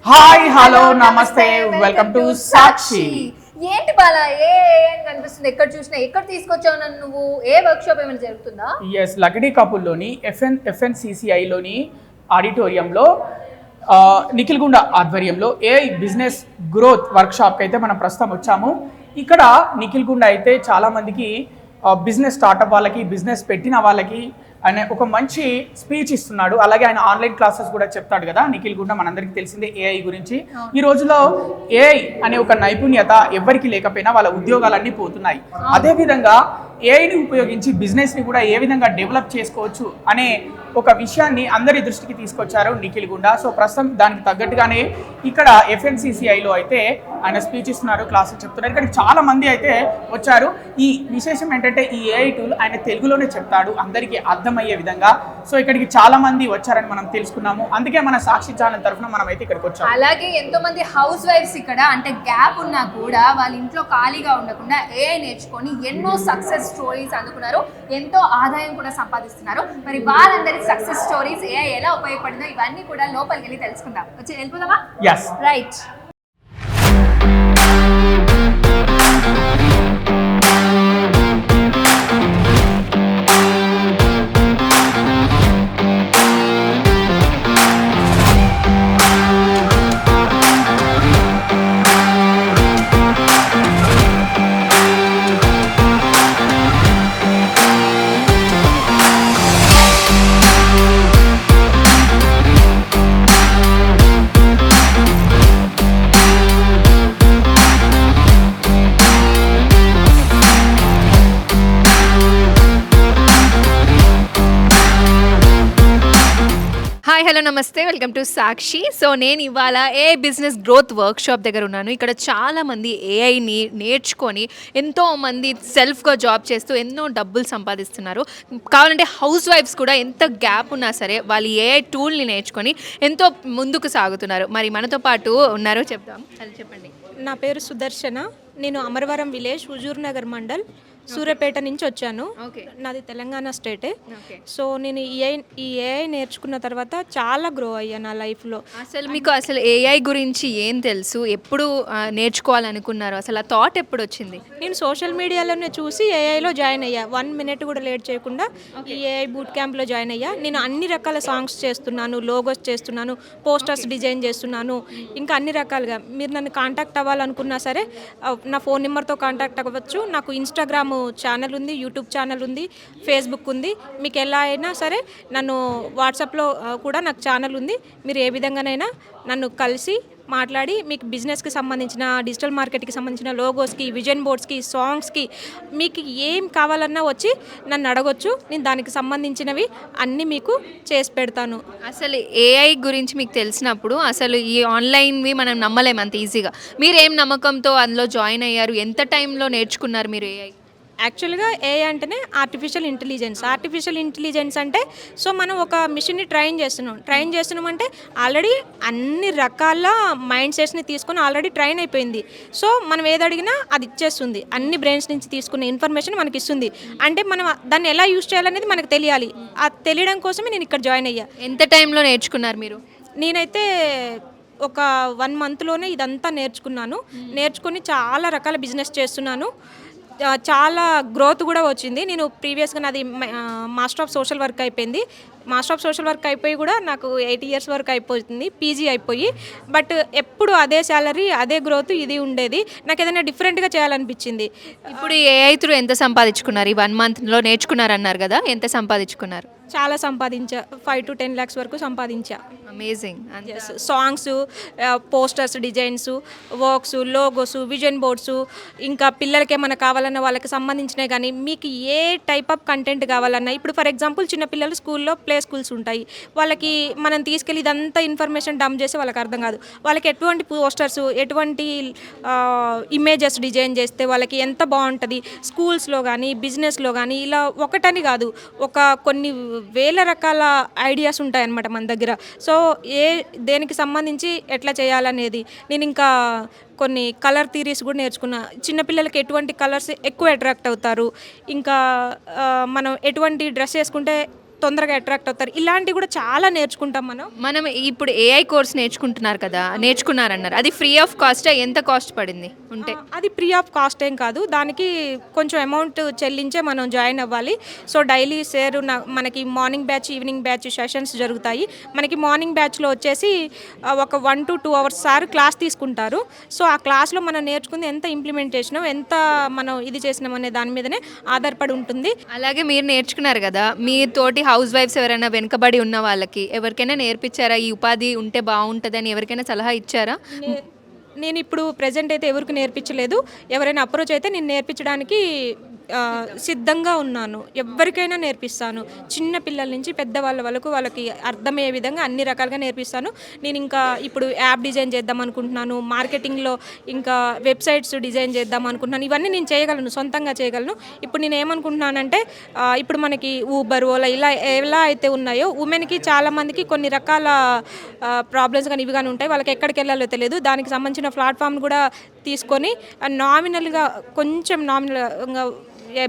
Hi hello నమస్తే welcome to సాక్షి. ఏంటి బాలా ఏ అని కనిపిస్తుంది? ఎక్కడ చూసినా ఎక్కడ తీసుకొచ్చావు నన్ను నువ్వు? ఏ వర్క్ షాప్ ఏమైనా జరుగుతుందా? ఎస్, లకిడీ కపుల్లోని ఎఫ్ఎన్సిసిఐలోని ఆడిటోరియంలో నిఖిల్ గుండా ఆధ్వర్యంలో ఏఐ బిజినెస్ గ్రోత్ వర్క్ షాప్కి అయితే మనం ప్రస్తుతం వచ్చాము. ఇక్కడ నిఖిల్ గుండా అయితే చాలామందికి బిజినెస్ స్టార్ట్అప్ వాళ్ళకి, బిజినెస్ పెట్టిన వాళ్ళకి ఆయన ఒక మంచి స్పీచ్ ఇస్తున్నాడు. అలాగే ఆయన ఆన్లైన్ క్లాసెస్ కూడా చెప్తాడు కదా నిఖిల్ గుండా. మనందరికీ తెలిసిందే ఏఐ గురించి. ఈ రోజులో ఏఐ అనే ఒక నైపుణ్యత ఎవరికి లేకపోయినా వాళ్ళ ఉద్యోగాలన్నీ పోతున్నాయి. అదేవిధంగా ఏఐని ఉపయోగించి బిజినెస్ని కూడా ఏ విధంగా డెవలప్ చేసుకోవచ్చు అనే ఒక విషయాన్ని అందరి దృష్టికి తీసుకొచ్చారు నిఖిల్ గుండా. సో ప్రస్తుతం దానికి తగ్గట్టుగానే ఇక్కడ ఎఫ్ఎన్సిసిఐలో అయితే ఆయన స్పీచ్ ఇస్తున్నారు, క్లాసులు చెప్తున్నారు. ఇక్కడికి చాలా మంది అయితే వచ్చారు. ఈ విశేషం ఏంటంటే ఈ ఏఐ టూల్ ఆయన తెలుగులోనే చెప్తాడు అందరికీ అర్థమయ్యే విధంగా. సో ఇక్కడికి చాలా మంది వచ్చారని మనం తెలుసుకున్నాము. అందుకే మన సాక్షి ఛానల్ తరఫున మనం అయితే ఇక్కడికి వచ్చాము. అలాగే ఎంతో మంది హౌస్ వైఫ్స్ ఇక్కడ అంటే గ్యాప్ ఉన్నా కూడా వాళ్ళ ఇంట్లో ఖాళీగా ఉండకుండా ఏఐ నేర్చుకొని ఎన్నో సక్సెస్ స్టోరీస్ అందుకున్నారు, ఎంతో ఆదాయం కూడా సంపాదిస్తున్నారు. మరి వాళ్ళందరి సక్సెస్ స్టోరీస్ ఏఐ ఎలా ఉపయోగపడిందో ఇవన్నీ కూడా లోపలికి వెళ్ళి తెలుసుకుందాం. వచ్చి వెళ్ళిపోదామా? Yes, right. హాయ్ హలో నమస్తే, వెల్కమ్ టు సాక్షి. సో నేను ఇవాళ a business growth workshop దగ్గర ఉన్నాను. ఇక్కడ చాలామంది ఏఐని నేర్చుకొని ఎంతోమంది సెల్ఫ్గా జాబ్ చేస్తూ ఎన్నో డబ్బులు సంపాదిస్తున్నారు. కావాలంటే హౌస్ వైఫ్స్ కూడా ఎంత గ్యాప్ ఉన్నా సరే వాళ్ళు ఏఐ టూల్ని నేర్చుకొని ఎంతో ముందుకు సాగుతున్నారు. మరి మనతో పాటు ఉన్నారు, చెప్దాం. అది చెప్పండి. నా పేరు సుదర్శన. నేను అమరవరం విలేజ్, హుజూర్ నగర్ మండల్, సూర్యాపేట నుంచి వచ్చాను. నాది తెలంగాణ స్టేటే. సో నేను ఈ ఏఐ నేర్చుకున్న తర్వాత చాలా గ్రో అయ్యా నా లైఫ్లో. అసలు ఏఐ గురించి ఏం తెలుసు? ఎప్పుడు నేర్చుకోవాలనుకున్నారు? అసలు ఆ థాట్ ఎప్పుడు వచ్చింది? నేను సోషల్ మీడియాలోనే చూసి ఏఐలో జాయిన్ అయ్యా. 1 మినిట్ కూడా లేట్ చేయకుండా ఈ ఏఐ బూట్ క్యాంప్లో జాయిన్ అయ్యా. నేను అన్ని రకాల సాంగ్స్ చేస్తున్నాను, లోగోస్ చేస్తున్నాను, పోస్టర్స్ డిజైన్ చేస్తున్నాను, ఇంకా అన్ని రకాలుగా. మీరు నన్ను కాంటాక్ట్ అవ్వాలనుకున్నా సరే నా ఫోన్ నెంబర్తో కాంటాక్ట్ అవ్వచ్చు. నాకు ఇన్స్టాగ్రామ్ ఛానల్ ఉంది, యూట్యూబ్ ఛానల్ ఉంది, ఫేస్బుక్ ఉంది. మీకు ఎలా అయినా సరే నన్ను వాట్సాప్లో కూడా నాకు ఛానల్ ఉంది. మీరు ఏ విధంగానైనా నన్ను కలిసి మాట్లాడి మీకు బిజినెస్కి సంబంధించిన, డిజిటల్ మార్కెట్కి సంబంధించిన లోగోస్కి, విజన్ బోర్డ్స్కి, సాంగ్స్కి మీకు ఏం కావాలన్నా వచ్చి నన్ను అడగొచ్చు. నేను దానికి సంబంధించినవి అన్నీ మీకు చేసి పెడతాను. అసలు ఏఐ గురించి మీకు తెలిసినప్పుడు అసలు ఈ ఆన్లైన్వి మనం నమ్మలేము అంత ఈజీగా. మీరు ఏం నమ్మకంతో అందులో జాయిన్ అయ్యారు? ఎంత టైంలో నేర్చుకున్నారు మీరు ఏఐ? యాక్చువల్గా ఏఐ అంటేనే ఆర్టిఫిషియల్ ఇంటెలిజెన్స్ అంటే సో మనం ఒక మిషన్ని ట్రైన్ చేస్తున్నాం అంటే ఆల్రెడీ అన్ని రకాల మైండ్ సెట్స్ని తీసుకొని ఆల్రెడీ ట్రైన్ అయిపోయింది. సో మనం ఏది అడిగినా అది ఇచ్చేస్తుంది. అన్ని బ్రెయిన్స్ నుంచి తీసుకున్న ఇన్ఫర్మేషన్ మనకి ఇస్తుంది. అంటే మనం దాన్ని ఎలా యూజ్ చేయాలనేది మనకు తెలియాలి. అది తెలియడం కోసమే నేను ఇక్కడ జాయిన్ అయ్యా. ఎంత టైంలో నేర్చుకున్నారు మీరు? నేనైతే ఒక 1 మంత్లోనే ఇదంతా నేర్చుకుని చాలా రకాల బిజినెస్ చేస్తున్నాను. చాలా గ్రోత్ కూడా వచ్చింది. నేను ప్రీవియస్గా నాది మాస్టర్ ఆఫ్ సోషల్ వర్క్ అయిపోయింది. మాస్టర్ ఆఫ్ సోషల్ వర్క్ అయిపోయి కూడా నాకు 8 ఇయర్స్ వరకు అయిపోతుంది, పీజీ అయిపోయి. బట్ ఎప్పుడు అదే శాలరీ, అదే గ్రోత్ ఇది ఉండేది. నాకు ఏదైనా డిఫరెంట్గా చేయాలనిపించింది. ఇప్పుడు ఏఐ త్రూ ఎంత సంపాదించుకున్నారు? ఈ 1 మంత్లో నేర్చుకున్నారు అన్నారు కదా, ఎంత సంపాదించుకున్నారు? చాలా సంపాదించా. 5 to 10 lakhs వరకు సంపాదించా. Amazing. Songs, posters designs, works, logos, vision boards, ఇంకా పిల్లలకి ఏమైనా కావాలన్నా వాళ్ళకి సంబంధించినవి కానీ మీకు ఏ టైప్ ఆఫ్ కంటెంట్ కావాలన్నా. ఇప్పుడు ఫర్ ఎగ్జాంపుల్ చిన్నపిల్లలు స్కూల్లో ప్లే స్కూల్స్ ఉంటాయి. వాళ్ళకి మనం తీసుకెళ్ళి ఇదంతా ఇన్ఫర్మేషన్ డంప్ చేస్తే వాళ్ళకి అర్థం కాదు. వాళ్ళకి ఎటువంటి పోస్టర్స్, ఎటువంటి ఇమేజెస్ డిజైన్ చేస్తే వాళ్ళకి ఎంత బాగుంటుంది స్కూల్స్లో కానీ, బిజినెస్లో కానీ. ఇలా ఒకటని కాదు, ఒక కొన్ని వేల రకాల ఐడియాస్ ఉంటాయన్నమాట మన దగ్గర. సో దేనికి సంబంధించి ఎట్లా చేయాలనేది నేను ఇంకా కొన్ని కలర్ థియరీస్ కూడా నేర్చుకున్నా. చిన్నపిల్లలకి ఎటువంటి కలర్స్ ఎక్కువ అట్రాక్ట్ అవుతారు, ఇంకా మనం ఎటువంటి డ్రెస్ వేసుకుంటే తొందరగా అట్రాక్ట్ అవుతారు. ఇలాంటివి కూడా చాలా నేర్చుకుంటాం మనం. మనం ఇప్పుడు ఏఐ కోర్స్ నేర్చుకుంటున్నారు కదా, నేర్చుకున్నారన్నారు, అది ఫ్రీ ఆఫ్ కాస్ట్? ఎంత కాస్ట్ పడింది ఉంటే? అది ఫ్రీ ఆఫ్ కాస్ట్ ఏం కాదు, దానికి కొంచెం అమౌంట్ చెల్లించే మనం జాయిన్ అవ్వాలి. సో డైలీ మనకి morning batch, evening batch sessions జరుగుతాయి. మనకి మార్నింగ్ బ్యాచ్లో వచ్చేసి ఒక 1 to 2 hours సార్ క్లాస్ తీసుకుంటారు. సో ఆ క్లాస్లో మనం నేర్చుకుంది ఎంత ఇంప్లిమెంటేషన్, ఎంత మనం ఇది చేసినాం అనే దాని మీదనే ఆధారపడి ఉంటుంది. అలాగే మీరు నేర్చుకున్నారు కదా, మీ తోటి హౌస్ వైఫ్స్ ఎవరైనా వెనుకబడి ఉన్న వాళ్ళకి ఎవరికైనా నేర్పించారా? ఈ ఉపాధి ఉంటే బాగుంటుంది అని ఎవరికైనా సలహా ఇచ్చారా? నేను ఇప్పుడు ప్రెజెంట్ అయితే ఎవరికి నేర్పించలేదు. ఎవరైనా అప్రోచ్ అయితే నేను నేర్పించడానికి సిద్ధంగా ఉన్నాను. ఎవరికైనా నేర్పిస్తాను. చిన్న పిల్లల నుంచి పెద్దవాళ్ళ వరకు వాళ్ళకి అర్థమయ్యే విధంగా అన్ని రకాలుగా నేర్పిస్తాను. నేను ఇంకా ఇప్పుడు యాప్ డిజైన్ చేద్దాం అనుకుంటున్నాను, మార్కెటింగ్లో ఇంకా వెబ్సైట్స్ డిజైన్ చేద్దాం అనుకుంటున్నాను. ఇవన్నీ నేను చేయగలను, సొంతంగా చేయగలను. ఇప్పుడు నేను ఏమనుకుంటున్నానంటే ఇప్పుడు మనకి ఊబర్, ఓలా ఇలా ఎలా అయితే ఉన్నాయో ఉమెన్కి చాలామందికి కొన్ని రకాల ప్రాబ్లమ్స్ కానీ ఇవి కానీ ఉంటాయి. వాళ్ళకి ఎక్కడికి వెళ్ళాలో తెలియదు. దానికి సంబంధించిన ప్లాట్ఫామ్ కూడా తీసుకొని నామినల్గా కొంచెం నామినల్గా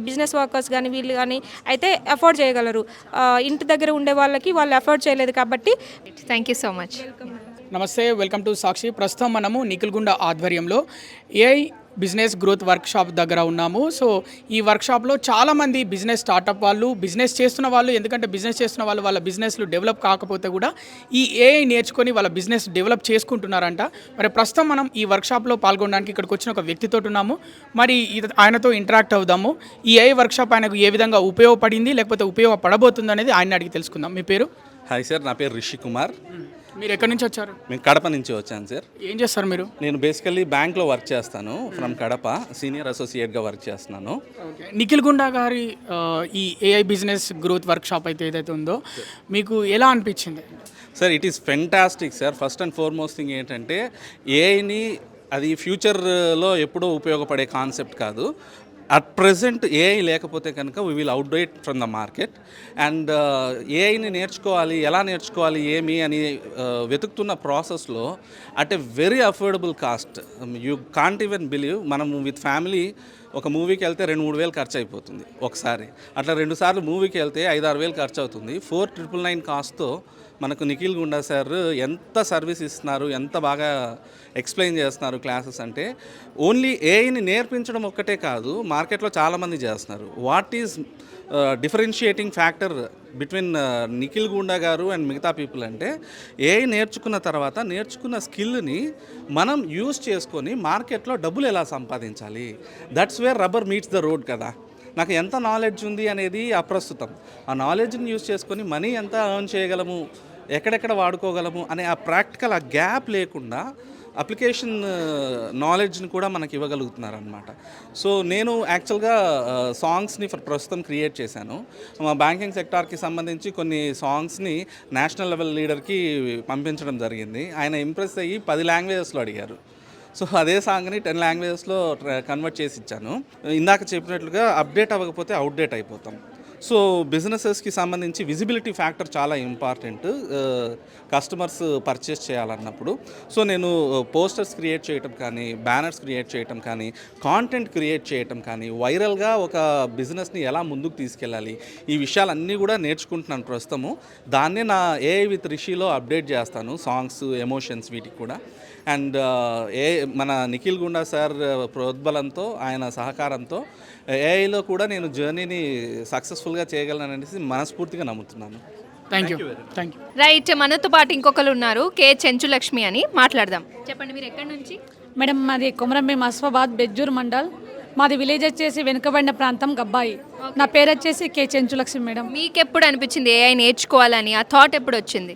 బిజినెస్ వర్కర్స్ కానీ వీళ్ళు కానీ అయితే అఫోర్డ్ చేయగలరు. ఇంటి దగ్గర ఉండే వాళ్ళకి వాళ్ళు అఫోర్డ్ చేయలేదు కాబట్టి. Thank you so much. నమస్తే, వెల్కమ్ టు సాక్షి. ప్రస్తుతం మనము నిఖిల్గుండ ఆధ్వర్యంలో ఏఐ బిజినెస్ గ్రోత్ వర్క్షాప్ దగ్గర ఉన్నాము. సో ఈ వర్క్షాప్లో చాలామంది బిజినెస్ స్టార్టప్ వాళ్ళు, బిజినెస్ చేస్తున్న వాళ్ళు, ఎందుకంటే బిజినెస్ చేస్తున్న వాళ్ళు వాళ్ళ బిజినెస్లు డెవలప్ కాకపోతే కూడా ఈ ఏఐ నేర్చుకొని వాళ్ళ బిజినెస్ డెవలప్ చేసుకుంటున్నారంట. మరి ప్రస్తుతం మనం ఈ వర్క్షాప్లో పాల్గొనడానికి ఇక్కడికి వచ్చిన ఒక వ్యక్తితో ఉన్నాము. మరి ఆయనతో ఇంటరాక్ట్ అవుదాము. ఈ ఏఐ వర్క్షాప్ ఆయనకు ఏ విధంగా ఉపయోగపడింది, లేకపోతే ఉపయోగపడబోతుంది అనేది ఆయన అడిగి తెలుసుకుందాం. మీ పేరు? హాయ్ సార్, నా పేరు రిషి కుమార్. మీరు ఎక్కడి నుంచి వచ్చారు? మేము కడప నుంచి వచ్చాను సార్. ఏం చేస్తారు మీరు? నేను బేసికల్లీ బ్యాంక్లో వర్క్ చేస్తాను. ఫ్రమ్ కడప సీనియర్ అసోసియేట్గా వర్క్ చేస్తున్నాను. నిఖిల్గుండ గారి ఈ ఏఐ బిజినెస్ గ్రోత్ వర్క్షాప్ అయితే ఏదైతే ఉందో మీకు ఎలా అనిపించింది? Sir, it is fantastic sir. First and foremost thing ఏంటంటే ఏఐని అది ఫ్యూచర్లో ఎప్పుడూ ఉపయోగపడే కాన్సెప్ట్ కాదు. అట్ ప్రెజెంట్ ఏఐ లేకపోతే కనుక we will outdate from the market. And ఏఐని నేర్చుకోవాలి, ఎలా నేర్చుకోవాలి ఏమి అని వెతుకుతున్న ప్రాసెస్లో at a very affordable cost. You can't even believe, మనం విత్ ఫ్యామిలీ ఒక మూవీకి వెళ్తే 2-3 వేలు ఖర్చు అయిపోతుంది ఒకసారి. అట్లా 2 సార్లు మూవీకి వెళ్తే 5-6 వేలు ఖర్చు అవుతుంది. 4,999 కాస్ట్తో మనకు నిఖిల్గుండ సార్ ఎంత సర్వీస్ ఇస్తున్నారు, ఎంత బాగా ఎక్స్ప్లెయిన్ చేస్తున్నారు క్లాసెస్. అంటే ఓన్లీ ఏఐని నేర్పించడం ఒక్కటే కాదు, మార్కెట్లో చాలామంది చేస్తున్నారు. What is differentiating factor between Nikhil Gunda garu and మిగతా పీపుల్ అంటే ఏఐ నేర్చుకున్న తర్వాత నేర్చుకున్న స్కిల్ని మనం యూజ్ చేసుకొని మార్కెట్లో డబ్బులు ఎలా సంపాదించాలి. That's where rubber meets the road కదా. నాకు ఎంత నాలెడ్జ్ ఉంది అనేది అప్రస్తుతం. ఆ నాలెడ్జ్ని యూజ్ చేసుకొని మనీ ఎంత ఎర్న్ చేయగలము, ఎక్కడెక్కడ వాడుకోగలము అనే ఆ ప్రాక్టికల్ ఆ గ్యాప్ లేకుండా అప్లికేషన్ నాలెడ్జ్ని కూడా మనకి ఇవ్వగలుగుతున్నారనమాట. సో నేను యాక్చువల్గా సాంగ్స్ని ప్రస్తుతం క్రియేట్ చేశాను. మా బ్యాంకింగ్ సెక్టార్కి సంబంధించి కొన్ని సాంగ్స్ని నేషనల్ లెవెల్ లీడర్కి పంపించడం జరిగింది. ఆయన ఇంప్రెస్ అయ్యి 10 లాంగ్వేజెస్లో అడిగారు. సో అదే సాంగ్ని 10 లాంగ్వేజెస్లో కన్వర్ట్ చేసి ఇచ్చాను. ఇందాక చెప్పినట్లుగా అప్డేట్ అవ్వకపోతే అవుట్డేట్ అయిపోతాం. సో బిజినెసెస్కి సంబంధించి విజిబిలిటీ ఫ్యాక్టర్ చాలా ఇంపార్టెంట్ కస్టమర్స్ పర్చేస్ చేయాలన్నప్పుడు. సో నేను పోస్టర్స్ క్రియేట్ చేయటం కానీ, బ్యానర్స్ క్రియేట్ చేయటం కానీ, కాంటెంట్ క్రియేట్ చేయటం కానీ, వైరల్గా ఒక బిజినెస్ని ఎలా ముందుకు తీసుకెళ్ళాలి, ఈ విషయాలన్నీ కూడా నేర్చుకుంటున్నాను ప్రస్తుతము. దాన్నే నా ఏఐ విత్ రిషిలో అప్డేట్ చేస్తాను, సాంగ్స్, ఎమోషన్స్ వీటికి కూడా. అండ్ మన నిఖిల్గుండ సార్ ప్రోద్బలంతో, ఆయన సహకారంతో ఏఐలో కూడా నేను జర్నీని సక్సెస్ఫుల్గా చేయగలను అనేసి మనస్ఫూర్తిగా నమ్ముతున్నాను. Thank you. రైట్, మనతో పాటు ఇంకొకరు ఉన్నారు, కే చెంచులక్ష్మి అని. మాట్లాడదాం. చెప్పండి, మీరు ఎక్కడి నుంచి? మేడం, మాది కొమరంభీం అస్ఫాబాద్ బెజ్జూర్ మండల్. మాది విలేజ్ వచ్చేసి వెనుకబడిన ప్రాంతం గబ్బాయి. నా పేరు వచ్చేసి కే చెంచులక్ష్మి మేడం. మీకు ఎప్పుడు అనిపించింది ఏఐ నేర్చుకోవాలని? ఆ థాట్ ఎప్పుడు వచ్చింది?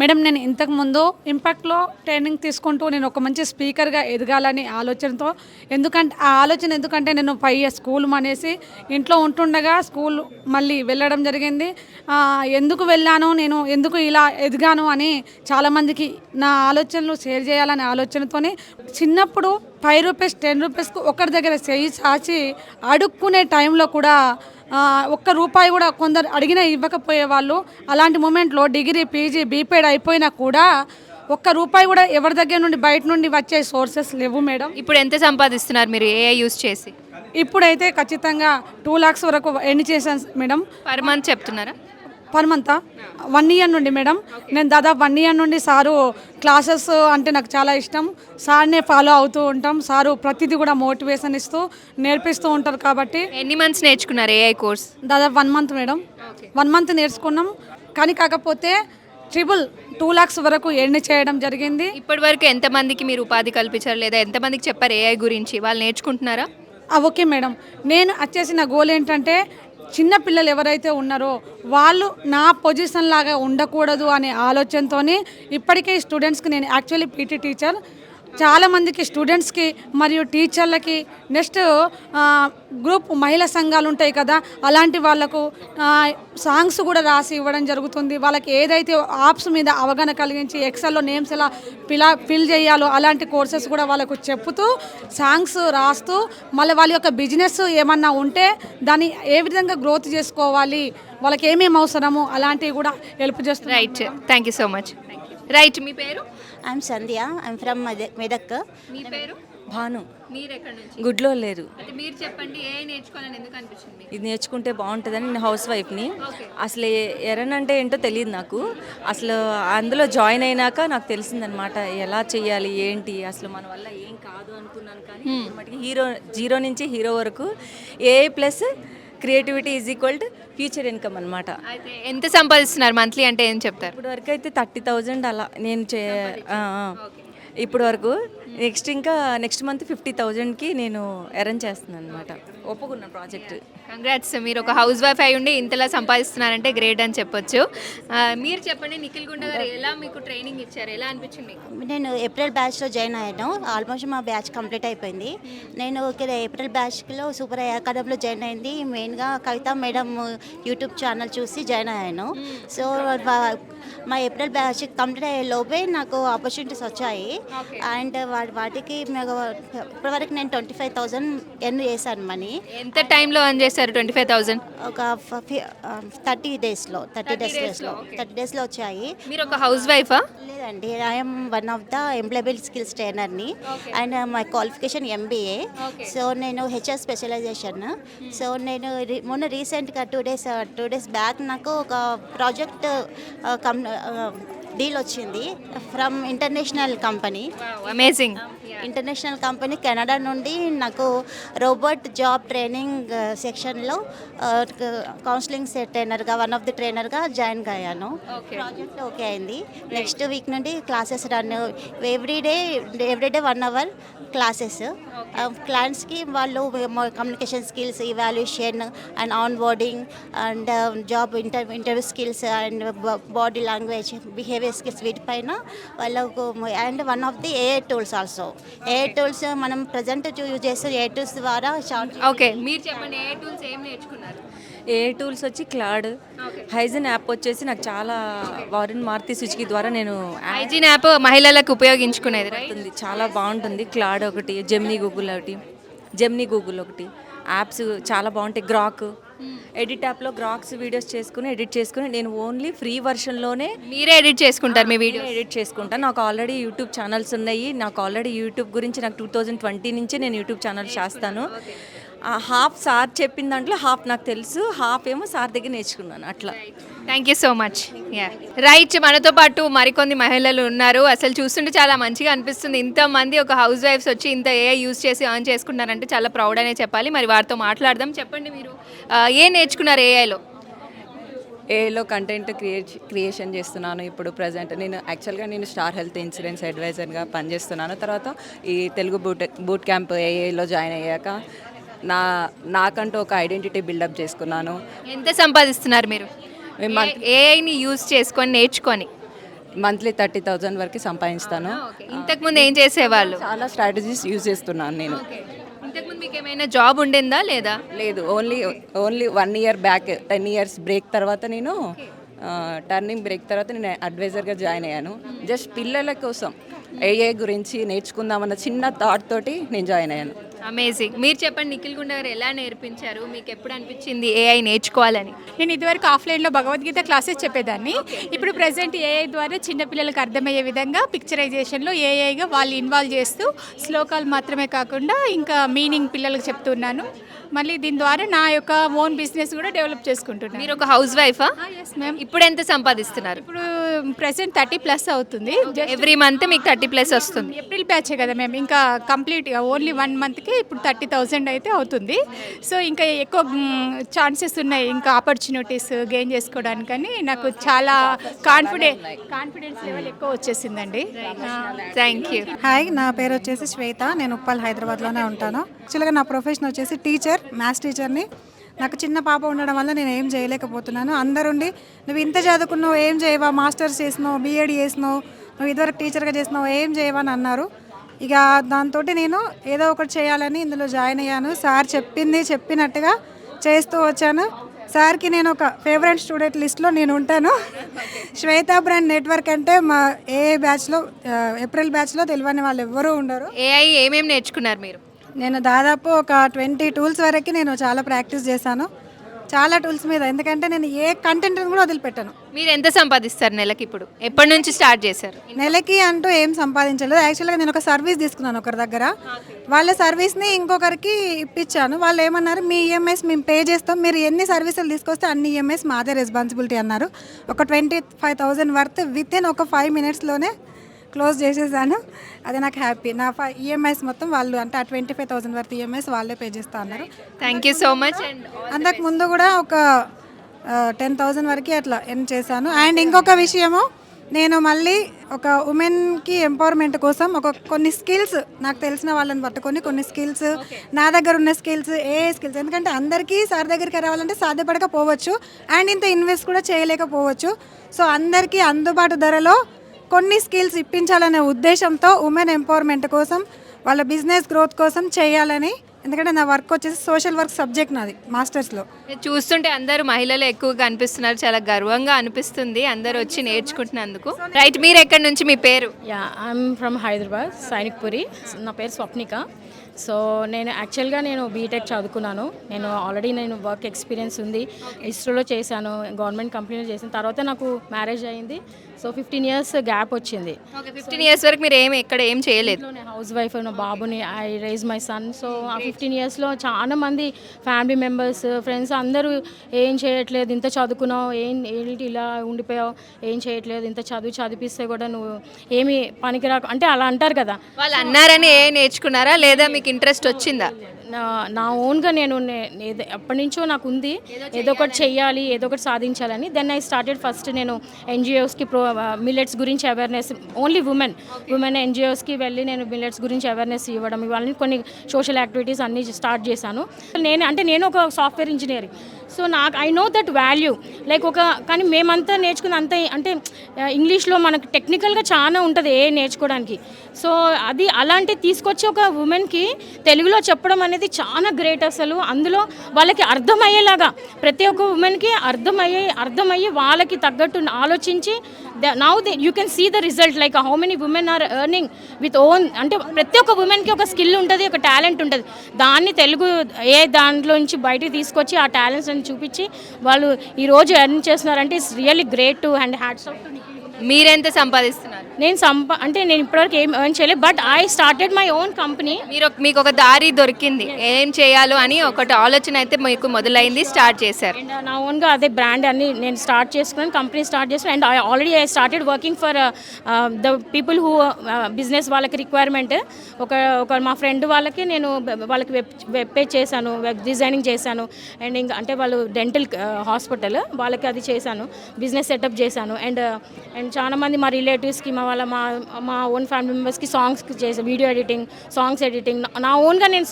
మేడం, నేను ఇంతకుముందు ఇంపాక్ట్లో ట్రైనింగ్ తీసుకుంటూ నేను ఒక మంచి స్పీకర్గా ఎదగాలని ఆలోచనతో, ఎందుకంటే నేను 5 years స్కూల్ మానేసి ఇంట్లో ఉంటుండగా స్కూల్ మళ్ళీ వెళ్ళడం జరిగింది. ఎందుకు వెళ్ళాను, నేను ఎందుకు ఇలా ఎదిగాను అని చాలామందికి నా ఆలోచనలు షేర్ చేయాలనే ఆలోచనతోనే చిన్నప్పుడు 5 రూపీస్ 10 రూపీస్కు ఒకరి దగ్గర చేయి చాచి అడుక్కునే టైంలో కూడా ₹1 కూడా కొందరు అడిగినా ఇవ్వకపోయేవాళ్ళు. అలాంటి మూమెంట్లో డిగ్రీ, పీజీ, బీపీఎడ్ అయిపోయినా కూడా ₹1 కూడా ఎవరి దగ్గర నుండి బయట నుండి వచ్చే సోర్సెస్ లేవు మేడం. ఇప్పుడు ఎంత సంపాదిస్తున్నారు మీరు ఏఐ యూజ్ చేసి? ఇప్పుడైతే ఖచ్చితంగా 2 lakhs వరకు ఎర్న్ చేశాను మేడం. పర్ మంత్ చెప్తున్నారా? పర్ మంతా 1 ఇయర్ నుండి మేడం. నేను దాదాపు 1 ఇయర్ నుండి సారు క్లాసెస్ అంటే నాకు చాలా ఇష్టం. సార్నే ఫాలో అవుతూ ఉంటాం. సారు ప్రతిదీ కూడా మోటివేషన్ ఇస్తూ నేర్పిస్తూ ఉంటారు కాబట్టి. ఎన్ని మంత్స్ నేర్చుకున్నారు ఏఐ కోర్స్? దాదాపు 1 మంత్ మేడం. 1 మంత్ నేర్చుకున్నాం. కానీ కాకపోతే 2 lakhs వరకు ఎర్న్ చేయడం జరిగింది. ఇప్పటి వరకు ఎంతమందికి మీరు ఉపాధి కల్పించారు లేదా ఎంతమందికి చెప్పారు ఏఐ గురించి? వాళ్ళు నేర్చుకుంటున్నారా? Okay madam. నేను వచ్చేసి నా గోల్ ఏంటంటే చిన్న పిల్లలు ఎవరైతే ఉన్నారో వాళ్ళు నా పొజిషన్ లాగా ఉండకూడదు అనే ఆలోచనతో ఇప్పటికే స్టూడెంట్స్కి నేను యాక్చువల్లీ పీటీ టీచర్, చాలామందికి స్టూడెంట్స్కి మరియు టీచర్లకి నెక్స్ట్ గ్రూప్ మహిళా సంఘాలు ఉంటాయి కదా, అలాంటి వాళ్ళకు సాంగ్స్ కూడా రాసి ఇవ్వడం జరుగుతుంది. వాళ్ళకి ఏదైతే యాప్స్ మీద అవగాహన కలిగించి ఎక్సెల్లో నేమ్స్ ఎలా ఫిల్ చేయాలో అలాంటి కోర్సెస్ కూడా వాళ్ళకు చెప్పుతూ సాంగ్స్ రాస్తూ మళ్ళీ వాళ్ళ యొక్క బిజినెస్ ఏమన్నా ఉంటే దాన్ని ఏ విధంగా గ్రోత్ చేసుకోవాలి, వాళ్ళకి ఏమేమి అవసరము అలాంటివి కూడా హెల్ప్ చేస్తుంది. Right, thank you so much. Right, మీ పేరు? I'm Sandhya, I'm from Medak. మీ పేరు? భాను. మీరు ఎక్కడి నుంచి? గుడ్లో లేరు. అంటే మీరు చెప్పండి ఏఐ నేర్చుకోవాలని ఎందుకు అనిపించింది? ఇది నేర్చుకుంటే బాగుంటుందని నేను హౌస్ వైఫ్ని. అసలు ఎరన్ అంటే ఏంటో తెలియదు నాకు. అసలు అందులో జాయిన్ అయినాక నాకు తెలిసిందనమాట ఎలా చేయాలి ఏంటి, అసలు మన వల్ల ఏం కాదు అనుకున్నాను. కానీ మటుకి జీరో నుంచి హీరో వరకు AI plus creativity is equal to future income అనమాట. అయితే ఎంత సంపాదిస్తున్నారు మంత్లీ అంటే ఏం చెప్తారు? ఇప్పుడు వరకు అయితే 30,000 అలా నేను ఇప్పుడు వరకు. నెక్స్ట్ మంత్ 50,000కి నేను ఎర్న్ చేస్తున్నాను అనమాట. ఒప్పుకున్న ప్రాజెక్ట్. కంగ్రాట్స్, మీరు ఒక హౌస్ వైఫ్ అయి ఉండి ఇంతలా సంపాదిస్తున్నారంటే గ్రేట్ అని చెప్పొచ్చు. మీరు చెప్పండి, నిఖిల్ గుండ గారు ఎలా మీకు ట్రైనింగ్ ఇచ్చారు, ఎలా అనిపించింది మీకు? నేను ఏప్రిల్ బ్యాచ్లో జాయిన్ అయ్యాను. ఆల్మోస్ట్ మా బ్యాచ్ కంప్లీట్ అయిపోయింది. నేను ఏప్రిల్ బ్యాచ్లో సూపర్ అకాడమీలో జాయిన్ అయింది. మెయిన్గా కవిత మేడం యూట్యూబ్ ఛానల్ చూసి జాయిన్ అయ్యాను. సో మా ఏప్రిల్ బ్యాచ్ కంప్లీట్ అయ్యే లోపే నాకు ఆపర్చునిటీస్ వచ్చాయి. అండ్ వాటికి ఇప్పటివరకు నేను 25,000 ఎర్న్ చేశాను మనీ. ఎంత టైంలో ఎర్న్ చేశారు 25,000? ఒక 30 డేస్లో వచ్చాయి. మీరు ఒక హౌస్ వైఫా? లేదండి, I'm one of the employable skills ట్రైనర్ని. And my qualification MBA. So నేను HR స్పెషలైజేషన్. సో నేను మొన్న రీసెంట్గా 2 days బ్యాక్ నాకు ఒక ప్రాజెక్ట్ డీల్ వచ్చింది from international company. Amazing. International company Canada నుండి నాకు రోబోట్ జాబ్ ట్రైనింగ్ సెక్షన్లో కౌన్సిలింగ్ ట్రైనర్గా వన్ ఆఫ్ ది ట్రైనర్గా జాయిన్ అయ్యాను. ప్రాజెక్ట్ ఓకే అయింది. నెక్స్ట్ వీక్ నుండి classes run everyday 1 hour classes. క్లయింట్స్కి వాళ్ళు communication skills evaluation and on boarding and job interview skills and body language behaviour skills వీటిపైన వాళ్ళకు. And one of the AI tools also. AI tools మనం present use చేస్తే AI tools ద్వారా okay, మీరు చెప్పండి ఏ tools ఏం నేర్చుకున్నారు? ఏ టూల్స్ వచ్చి క్లాడ్, హైజిన్ యాప్ వచ్చేసి నాకు చాలా వారెన్ మారుతి సుజుకి ద్వారా నేను హైజీన్ యాప్ మహిళలకు ఉపయోగించుకునేది రైట్? ఉంది, చాలా బాగుంటుంది. క్లాడ్ ఒకటి, జెమినీ గూగుల్ ఒకటి యాప్స్ చాలా బాగుంటాయి. గ్రాక్ ఎడిట్ యాప్లో గ్రాక్స్ వీడియోస్ ఎడిట్ చేసుకుని నేను ఓన్లీ ఫ్రీ వర్షన్లోనే మీరే ఎడిట్ చేసుకుంటారు మీ వీడియో? ఎడిట్ చేసుకుంటాను. నాకు ఆల్రెడీ యూట్యూబ్ ఛానల్స్ ఉన్నాయి. నాకు ఆల్రెడీ యూట్యూబ్ గురించి నాకు 2020 నుంచే నేను యూట్యూబ్ ఛానల్ చేస్తాను. హాఫ్ సార్ చెప్పిన దాంట్లో హాఫ్ నాకు తెలుసు, హాఫ్ ఏమో సార్ దగ్గర నేర్చుకున్నాను. అట్లా. Thank you so much. Right, మనతో పాటు మరికొన్ని మహిళలు ఉన్నారు. అసలు చూస్తుంటే చాలా మంచిగా అనిపిస్తుంది. ఇంతమంది ఒక హౌస్ వైఫ్స్ వచ్చి ఇంత AI యూజ్ చేసి ఎర్న్ చేసుకుంటారంటే చాలా ప్రౌడ్ అనే చెప్పాలి. మరి వారితో మాట్లాడదాం. చెప్పండి, మీరు ఏం నేర్చుకున్నారు AIలో? ఏఐలో కంటెంట్ క్రియేషన్ చేస్తున్నాను ఇప్పుడు ప్రజెంట్. నేను యాక్చువల్గా స్టార్ హెల్త్ ఇన్సూరెన్స్ అడ్వైజర్గా పనిచేస్తున్నాను. తర్వాత ఈ తెలుగు బూట్ క్యాంప్ ఏఐలో జాయిన్ అయ్యాక నాకంటూ ఒక ఐడెంటిటీ బిల్డప్ చేసుకున్నాను. ఎంత సంపాదిస్తున్నారు మీరు ఏఐని యూజ్ చేసుకొని నేర్చుకొని? మంత్లీ 30,000 వరకు సంపాదిస్తాను. ఇంతకుముందు ఏం చేసేవాళ్ళు? చాలా స్ట్రాటజీస్ యూజ్ చేస్తున్నాను నేను. ఇంతకుముందు మీకు ఏమైనా జాబ్ ఉండిందా లేదా? లేదు, only 1 year back. 10 years break తర్వాత నేను టర్నింగ్ బ్రేక్ తర్వాత నేను అడ్వైజర్గా జాయిన్ అయ్యాను. జస్ట్ పిల్లల కోసం AI గురించి నేర్చుకుందామన్న చిన్న థాట్ తోటి నేను జాయిన్ అయ్యాను. అమేజింగ్. మీరు చెప్పండి నిఖిల్ గుండా గారు ఎలా నేర్పించారు, మీకు ఎప్పుడు అనిపించింది ఏఐ నేర్చుకోవాలని? నేను ఇదివరకు ఆఫ్లైన్లో భగవద్గీత క్లాసెస్ చెప్పేదాన్ని. ఇప్పుడు ప్రజెంట్ ఏఐ ద్వారా చిన్నపిల్లలకు అర్థమయ్యే విధంగా పిక్చరైజేషన్లో ఏఐగా వాళ్ళు ఇన్వాల్వ్ చేస్తూ శ్లోకాలు మాత్రమే కాకుండా ఇంకా మీనింగ్ పిల్లలకు చెప్తున్నాను. మళ్ళీ దీని ద్వారా నా యొక్క ఓన్ బిజినెస్ కూడా డెవలప్ చేసుకుంటున్నాను. మీరు ఒక హౌస్ వైఫా? Yes ma'am. ఇప్పుడు ఎంత సంపాదిస్తున్నారు? ఇప్పుడు ప్రెసెంట్ 30+ అవుతుంది. ఎవ్రీ మంత్ మీకు 30+ వస్తుంది. ఏప్రిల్ బ్యాచే కదా మేము, ఇంకా కంప్లీట్గా ఓన్లీ 1 మంత్కి ఇప్పుడు 30,000 అయితే అవుతుంది. సో ఇంకా ఎక్కువ ఛాన్సెస్ ఉన్నాయి ఇంకా ఆపర్చునిటీస్ గెయిన్ చేసుకోవడానికని నాకు చాలా కాన్ఫిడెన్స్ లెవెల్ ఎక్కువ వచ్చేసిందండి. Thank you. హాయ్, నా పేరు వచ్చేసి శ్వేత. నేను ఉప్పల్ హైదరాబాద్లోనే ఉంటాను. యాక్చువల్గా నా ప్రొఫెషన్ వచ్చేసి టీచర్, మ్యాథ్స్ టీచర్ని. నాకు చిన్న పాప ఉండడం వల్ల నేను ఏం చేయలేకపోతున్నాను. అందరుండి నువ్వు ఇంత చదువుకున్నావు, ఏం చేయవా, మాస్టర్స్ చేసినావు, బీఎడ్ చేసినావు, నువ్వు ఇదివరకు టీచర్గా చేసినావు, ఏం చేయవా అని అన్నారు. ఇక దాంతో నేను ఏదో ఒకటి చేయాలని ఇందులో జాయిన్ అయ్యాను. సార్ చెప్పినట్టుగా చేస్తూ వచ్చాను. సార్కి నేను ఒక ఫేవరెట్ స్టూడెంట్ లిస్ట్లో నేను ఉంటాను. శ్వేత బ్రాండ్ నెట్వర్క్ అంటే మా బ్యాచ్లో ఏప్రిల్ బ్యాచ్లో తెలియని వాళ్ళు ఎవ్వరూ ఉండరు. ఏఐ ఏమేమి నేర్చుకున్నారు మీరు? నేను దాదాపు ఒక 20 టూల్స్ వరకు నేను చాలా ప్రాక్టీస్ చేశాను, చాలా టూల్స్ మీద. ఎందుకంటే నేను ఏ కంటెంట్ని కూడా వదిలిపెట్టాను. మీరు ఎంత సంపాదిస్తారు నెలకి? ఇప్పుడు ఎప్పటి నుంచి స్టార్ట్ చేశారు? నెలకి అంటూ ఏం సంపాదించలేదు. యాక్చువల్గా నేను ఒక సర్వీస్ తీసుకున్నాను ఒకరి దగ్గర. వాళ్ళ సర్వీస్ని ఇంకొకరికి ఇప్పించాను. వాళ్ళు ఏమన్నారు, మీ ఈఎంఐస్ మేము పే చేస్తాం, మీరు ఎన్ని సర్వీసులు తీసుకొస్తే అన్ని ఈఎంఐస్ మాదే రెస్పాన్సిబిలిటీ అన్నారు. ఒక 25,000 వర్త్ విత్ ఇన్ ఒక 5 మినిట్స్లోనే క్లోజ్ చేసేసాను. అది నాకు హ్యాపీ. నా ఈఎంఐస్ మొత్తం వాళ్ళు, అంటే ఆ 25,000 వర్త్ ఈఎంఐస్ వాళ్ళే పే చేస్తా అన్నారు. Thank you so much. అంతకు ముందు కూడా ఒక 10,000 వరకు అట్లా ఎర్న్ చేశాను. అండ్ ఇంకొక విషయము, నేను మళ్ళీ ఒక ఉమెన్కి ఎంపవర్మెంట్ కోసం కొన్ని స్కిల్స్ నాకు తెలిసిన వాళ్ళని పట్టుకొని కొన్ని స్కిల్స్, నా దగ్గర ఉన్న స్కిల్స్, స్కిల్స్, ఎందుకంటే అందరికీ సార్ దగ్గరికి రావాలంటే సాధ్యపడకపోవచ్చు అండ్ ఇంత ఇన్వెస్ట్ కూడా చేయలేకపోవచ్చు. సో అందరికీ అందుబాటు ధరలో కొన్ని స్కిల్స్ ఇప్పించాలనే ఉద్దేశంతో ఉమెన్ ఎంపవర్మెంట్ కోసం, వాళ్ళ బిజినెస్ గ్రోత్ కోసం చేయాలని. ఎందుకంటే నా వర్క్ వచ్చేసి సోషల్ వర్క్ సబ్జెక్ట్ నాది మాస్టర్స్లో. చూస్తుంటే అందరూ మహిళలు ఎక్కువగా అనిపిస్తున్నారు, చాలా గర్వంగా అనిపిస్తుంది అందరూ వచ్చి నేర్చుకుంటున్నందుకు. రైట్, మీరు ఎక్కడి నుంచి, మీ పేరు? I'm from Hyderabad, Sainikpuri. నా పేరు స్వప్నిక. సో నేను యాక్చువల్గా బీటెక్ చదువుకున్నాను. ఆల్రెడీ వర్క్ ఎక్స్పీరియన్స్ ఉంది. ఇస్రోలో చేశాను, గవర్నమెంట్ కంపెనీలో చేసిన తర్వాత నాకు మ్యారేజ్ అయింది. సో 15 years గ్యాప్ వచ్చింది. 15 years వరకు మీరు ఎక్కడ ఏం చేయలేదు? నేను హౌస్ వైఫ్, నా బాబుని I rise my son. So ఆ 15 yearsలో చాలా మంది ఫ్యామిలీ మెంబర్స్, ఫ్రెండ్స్ అందరూ ఏం చేయట్లేదు, ఇంత చదువుకున్నావు, ఏంటి ఇలా ఉండిపోయావు, ఏం చేయట్లేదు, ఇంత చదివిపిస్తే కూడా నువ్వు ఏమి పనికిరాకు అంటే అలా అంటారు కదా. వాళ్ళు అన్నారని నేర్చుకున్నారా లేదా మీకు ఇంట్రెస్ట్ వచ్చిందా? నా ఓన్గా ఎప్పటి నుంచో నాకు ఉంది ఏదో ఒకటి చెయ్యాలి, ఏదో ఒకటి సాధించాలని. దెన్ ఐ స్టార్టెడ్ ఫస్ట్ నేను ఎన్జిఓస్కి మిల్లెట్స్ గురించి అవేర్నెస్, ఓన్లీ ఉమెన్ ఎన్జిఓస్కి వెళ్ళి నేను మిల్లెట్స్ గురించి అవేర్నెస్ ఇవ్వడం, ఇవన్నీ కొన్ని సోషల్ యాక్టివిటీస్ అన్నీ స్టార్ట్ చేశాను. నేను ఒక software engineering. So I know that value like కానీ మేమంతా నేర్చుకున్న అంత అంటే ఇంగ్లీష్లో మనకు టెక్నికల్గా చాలా ఉంటుంది నేర్చుకోవడానికి. సో అది అలాంటివి తీసుకొచ్చి ఒక ఉమెన్కి తెలుగులో చెప్పడం అనేది చాలా గ్రేట్ అసలు. అందులో వాళ్ళకి అర్థమయ్యేలాగా, ప్రతి ఒక్క ఉమెన్కి అర్థమయ్యి వాళ్ళకి తగ్గట్టు ఆలోచించి now you can see the result like how many women are earning with own. అంటే ప్రతి ఒక్క ఉమెన్కి ఒక స్కిల్ ఉంటుంది, ఒక టాలెంట్ ఉంటుంది. దాన్ని తెలుగు దాంట్లో నుంచి బయటికి తీసుకొచ్చి ఆ టాలెంట్స్ అని చూపించి వాళ్ళు ఈరోజు ఎర్న్ చేస్తున్నారంటే it's really great to and hats off to Nikhil. మీరెంత సంపాదిస్తున్నారు? నేను ఇప్పటివరకు ఏం ఎర్న్ చేయలేదు, but I started my own company. మీకు ఒక దారి దొరికింది, ఏం చేయాలో అని ఒకటి ఆలోచన అయితే మీకు మొదలైంది, స్టార్ట్ చేశారు. అండ్ నా ఓన్గా అదే బ్రాండ్ అన్ని నేను స్టార్ట్ చేసుకున్నాను, కంపెనీ స్టార్ట్ చేసాను. And I started working for the people who business వాళ్ళకి రిక్వైర్మెంట్. ఒక మా ఫ్రెండ్ వాళ్ళకి వాళ్ళకి వెబ్ పేజ్ చేశాను, వెబ్ డిజైనింగ్ చేశాను. అండ్ ఇంకా అంటే వాళ్ళు డెంటల్ హాస్పిటల్ వాళ్ళకి అది చేశాను, బిజినెస్ సెటప్ చేశాను. అండ్ చాలా మంది మా రిలేటివ్స్కి, మా ఓన్ ఫ్యామిలీ మెంబర్స్కి సాంగ్స్కి చేసే వీడియో ఎడిటింగ్, సాంగ్స్ ఎడిటింగ్. నా ఓన్గా నేను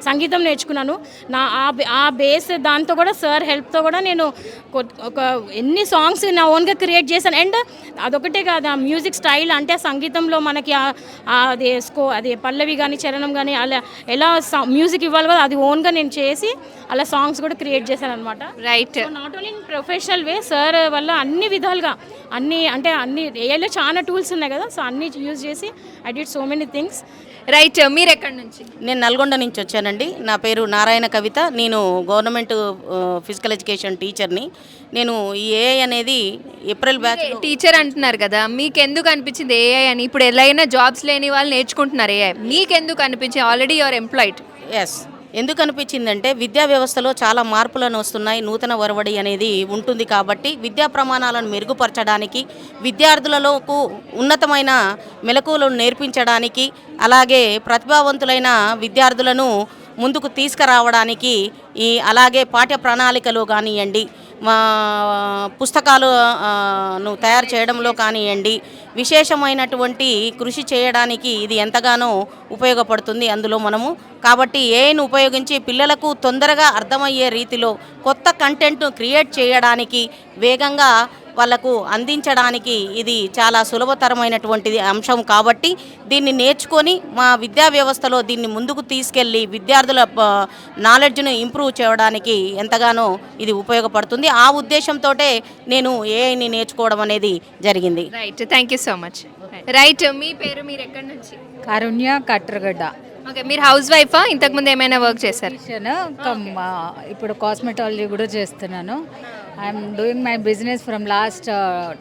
సంగీతం నేర్చుకున్నాను. ఆ బేస్ దాంతో కూడా సార్ హెల్ప్తో కూడా నేను ఎన్ని సాంగ్స్ నా ఓన్గా క్రియేట్ చేశాను. అండ్ అదొకటే కాదు, ఆ మ్యూజిక్ స్టైల్ అంటే సంగీతంలో మనకి అది పల్లవి కానీ చరణం కానీ అలా ఎలా మ్యూజిక్ ఇవ్వాలి కదా, అది ఓన్గా నేను చేసి అలా సాంగ్స్ కూడా క్రియేట్ చేశాను అనమాట. Right, not only in professional way, sir వల్ల అన్ని విధాలుగా అన్ని ఏఐలో చాలా టూల్స్ ఉన్నాయి కదా, సో అన్నీ యూజ్ చేసి I did so many things. Right, మీరు ఎక్కడి నుంచి? నేను నల్గొండ నుంచి వచ్చానండి. నా పేరు నారాయణ కవిత. నేను గవర్నమెంట్ ఫిజికల్ ఎడ్యుకేషన్ టీచర్ని. నేను ఈ ఏఐ అనేది ఏప్రిల్ బ్యాచ్ టీచర్ అంటున్నారు కదా, మీకు ఎందుకు అనిపించింది ఏఐ అని? ఇప్పుడు ఎలాగైనా జాబ్స్ లేని వాళ్ళు నేర్చుకుంటున్నారు ఏఐ, మీకు ఎందుకు అనిపించింది? Already your employed. ఎస్, ఎందుకు అనిపించిందంటే విద్యా వ్యవస్థలో చాలా మార్పులను వస్తున్నాయి, నూతన ఒరవడి అనేది ఉంటుంది కాబట్టి విద్యా ప్రమాణాలను మెరుగుపరచడానికి, విద్యార్థులలోకి ఉన్నతమైన మెలకువలను నేర్పించడానికి, అలాగే ప్రతిభావంతులైన విద్యార్థులను ముందుకు తీసుకురావడానికి అలాగే పాఠ్య ప్రణాళికలు కానివ్వండి, మా పుస్తకాలను తయారు చేయడంలో కానివ్వండి, విశేషమైనటువంటి కృషి చేయడానికి ఇది ఎంతగానో ఉపయోగపడుతుంది అందులో మనము. కాబట్టి ఏఐని ఉపయోగించి పిల్లలకు తొందరగా అర్థమయ్యే రీతిలో కొత్త కంటెంట్ను క్రియేట్ చేయడానికి, వేగంగా వాళ్ళకు అందించడానికి ఇది చాలా సులభతరమైనటువంటిది అంశం. కాబట్టి దీన్ని నేర్చుకొని మా విద్యా వ్యవస్థలో దీన్ని ముందుకు తీసుకెళ్ళి విద్యార్థుల నాలెడ్జ్ను ఇంప్రూవ్ చేయడానికి ఎంతగానో ఇది ఉపయోగపడుతుంది. ఆ ఉద్దేశంతో నేను ఏఐని నేర్చుకోవడం అనేది జరిగింది. Right, thank you so much. Right, మీ పేరు, మీరు ఎక్కడి నుంచి? కారుణ్య కట్రగడ్డ. ఓకే, మీరు హౌస్ వైఫా? ఇంతకుముందు ఏమైనా వర్క్ చేశారు? ఇప్పుడు కాస్మెటాలజీ కూడా చేస్తున్నాను. I'm doing my business from last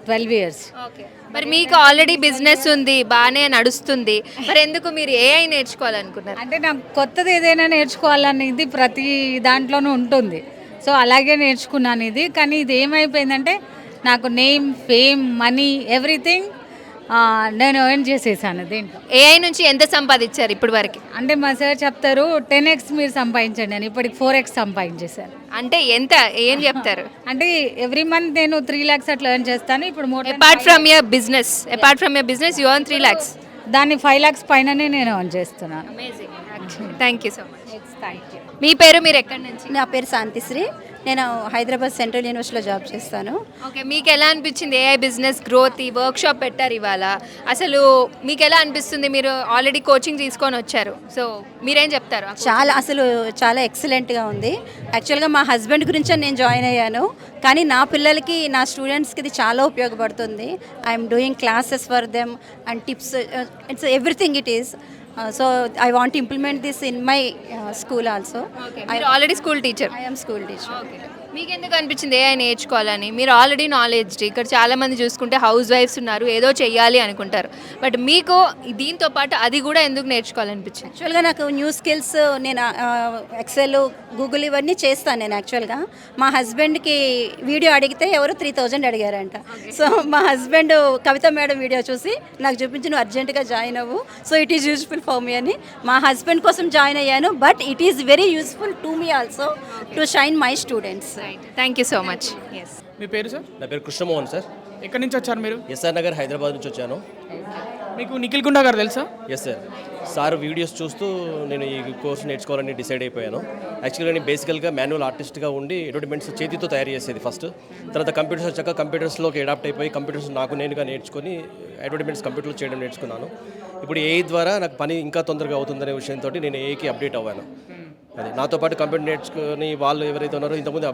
12 years. Okay, మరి మీకు ఆల్రెడీ బిజినెస్ ఉంది, బాగానే నడుస్తుంది, మరి ఎందుకు మీరు ఏఐ నేర్చుకోవాలనుకున్నారు? అంటే నాకు కొత్తది ఏదైనా నేర్చుకోవాలనేది ప్రతి దాంట్లోనూ ఉంటుంది. సో అలాగే నేర్చుకున్నాను ఇది. కానీ ఇది ఏమైపోయిందంటే నాకు నేమ్, ఫేమ్, మనీ, ఎవ్రీథింగ్ నేను ఎర్న్ చేసేసాను దీంట్లో. ఏఐ నుంచి ఎంత సంపాదించారు ఇప్పుడు వరకు? అంటే మా సార్ చెప్తారు 10x మీరు సంపాదించండి, నేను ఇప్పటికి 4x సంపాదించేశాను. అంటే ఎంత, ఏం చెప్తారు? అంటే ఎవ్రీ మంత్ నేను 3 lakhs అట్లా ఎర్న్ చేస్తాను. ఇప్పుడు apart from your business you earn 3 lakhs. దాన్ని 5 lakhs పైననే నేను ఎర్న్ చేస్తున్నాను. Thank you so much. Thank you. మీ పేరు, మీరు ఎక్కడి నుంచి? నా పేరు శాంతిశ్రీ. నేను హైదరాబాద్ సెంట్రల్ యూనివర్సిటీలో జాబ్ చేస్తాను. ఓకే, మీకు ఎలా అనిపించింది ఏఐ బిజినెస్ గ్రోత్? ఈ వర్క్ షాప్ పెట్టారు ఇవాళ, అసలు మీకు ఎలా అనిపిస్తుంది? మీరు ఆల్రెడీ కోచింగ్ తీసుకొని వచ్చారు, సో మీరేం చెప్తారు? చాలా ఎక్సలెంట్గా ఉంది. యాక్చువల్గా మా హస్బెండ్ గురించే నేను జాయిన్ అయ్యాను, కానీ నా పిల్లలకి, నా స్టూడెంట్స్కి ఇది చాలా ఉపయోగపడుతుంది. I'm doing classes for them and tips, it's everything it is. So I want to implement this in my school also. Okay. You're already school teacher. I am school teacher. Okay. మీకు ఎందుకు అనిపించింది AI నేర్చుకోవాలని? మీరు already knowledge, ఇక్కడ చాలా మంది చూసుకుంటే house wives ఉన్నారు, ఏదో చెయ్యాలి అనుకుంటారు, బట్ మీకు దీంతో పాటు అది కూడా ఎందుకు నేర్చుకోవాలనిపించింది? యాక్చువల్గా నాకు న్యూ స్కిల్స్, నేను ఎక్సెల్, గూగుల్ ఇవన్నీ చేస్తాను నేను. యాక్చువల్గా మా హస్బెండ్కి వీడియో అడిగితే ఎవరు 3000 అడిగారంట. సో మా హస్బెండ్ కవిత మేడం వీడియో చూసి నాకు చూపించి నువ్వు అర్జెంటుగా జాయిన్ అవ్వు, so it is useful for me అని మా హస్బెండ్ కోసం జాయిన్ అయ్యాను. But it is very useful to me also to shine my students. Thank you so much. మీ పేరు సార్? నా పేరు కృష్ణమోహన్ సార్. ఎక్కడి నుంచి వచ్చారు మీరు? ఎస్ఆర్ నగర్, హైదరాబాద్ నుంచి వచ్చాను. మీకు నిఖిల్ గుండా గారు తెలుసా? Yes sir. సార్ వీడియోస్ చూస్తూ నేను ఈ కోర్స్ నేర్చుకోవాలని డిసైడ్ అయిపోయాను. యాక్చువల్గా నేను బేసికల్గా మాన్యువల్ ఆర్టిస్ట్గా ఉండి అడ్వర్టైజ్మెంట్స్ చేతితో తయారు చేసేది ఫస్ట్. తర్వాత కంప్యూటర్స్ వచ్చాక కంప్యూటర్స్లోకి అడాప్ట్ అయిపోయి కంప్యూటర్స్ నాకు నేనుగా నేర్చుకొని అడ్వర్టైజ్మెంట్స్ కంప్యూటర్లో చేయడం నేర్చుకున్నాను. ఇప్పుడు ఏఐ ద్వారా నాకు పని ఇంకా తొందరగా అవుతుందనే విషయంతో నేను ఏఐకి అప్డేట్ అవ్వాను. అది నాతో పాటు కంప్యూటర్ నేర్చుకొని వాళ్ళు ఎవరైతే ఉన్నారో ఇంతకుముందు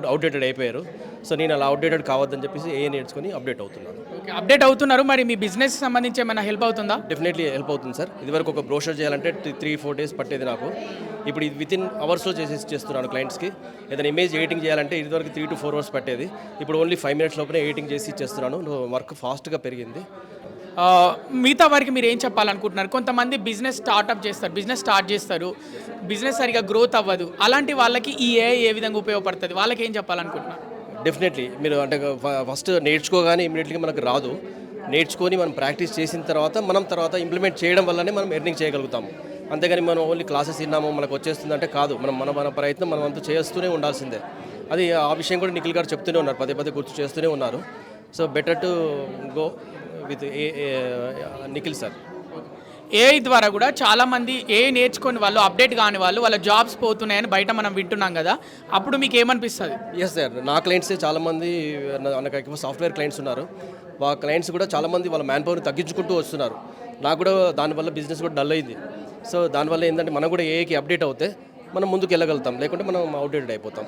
అవుట్డేటెడ్ అయిపోయారు. సో నేను అలా అవుట్డేటెడ్ కావద్దని చెప్పేసి ఏఐ నేర్చుకొని అప్డేట్ అవుతున్నాను. అప్డేట్ అవుతున్నారు. మరి మీ బిజినెస్ సంబంధించి ఏమైనా హెల్ప్ అవుతుందా? డెఫినెట్లీ హెల్ప్ అవుతుంది సార్. ఇదివరకు ఒక బ్రోషర్ చేయాలంటే 3-4 days పట్టేది నాకు. ఇప్పుడు ఇది వితిన్ అవర్స్లో చేస్తున్నాను క్లయింట్స్కి. ఏదైనా ఇమేజ్ ఎడిటింగ్ చేయాలంటే ఇదివరకు 3 to 4 hours పట్టేది. ఇప్పుడు ఓన్లీ 5 minutes లోపలే ఎడిటింగ్ చేసి ఇచ్చేస్తున్నాను. వర్క్ ఫాస్ట్గా పెరిగింది. మిగతా వారికి మీరు ఏం చెప్పాలనుకుంటున్నారు? కొంతమంది బిజినెస్ స్టార్ట్ చేస్తారు, బిజినెస్ సరిగా గ్రోత్ అవ్వదు, అలాంటి వాళ్ళకి ఈ ఏఐ ఏ విధంగా ఉపయోగపడుతుంది? వాళ్ళకి ఏం చెప్పాలనుకుంటున్నారు? డెఫినెట్లీ మీరు అంటే ఫస్ట్ నేర్చుకోగానే ఇమీడియట్గా మనకు రాదు. నేర్చుకొని మనం ప్రాక్టీస్ చేసిన తర్వాత ఇంప్లిమెంట్ చేయడం వల్లనే మనం ఎర్నింగ్ చేయగలుగుతాము. అంతేగాని మనం ఓన్లీ క్లాసెస్ విన్నాము మనకు వచ్చేస్తుందంటే కాదు. మన ప్రయత్నం మనం అంతా చేస్తూనే ఉండాల్సిందే. అది ఆ విషయం కూడా నిఖిల్ గారు చెప్తూనే ఉన్నారు, పదే గుర్తు చేస్తూనే ఉన్నారు. So better to go with Nikhil sir. AI ద్వారా కూడా చాలామంది ఏఐ నేర్చుకొని వాళ్ళు అప్డేట్ కాని వాళ్ళ జాబ్స్ పోతున్నాయని బయట మనం వింటున్నాం కదా, అప్పుడు మీకు ఏమనిపిస్తుంది? ఎస్ సార్, నా క్లయింట్సే చాలామంది నాకు ఎక్కువ సాఫ్ట్వేర్ క్లయింట్స్ ఉన్నారు. వాళ్ళ క్లయింట్స్ కూడా చాలామంది వాళ్ళ మ్యాన్ పవర్ని తగ్గించుకుంటూ వస్తున్నారు. నాకు కూడా దానివల్ల బిజినెస్ కూడా డల్ అయింది. సో దానివల్ల ఏంటంటే మనం కూడా ఏఐకి అప్డేట్ అవుతే మనం ముందుకు వెళ్ళగలుగుతాం, లేకుంటే మనం అవుట్డేటెడ్ అయిపోతాం.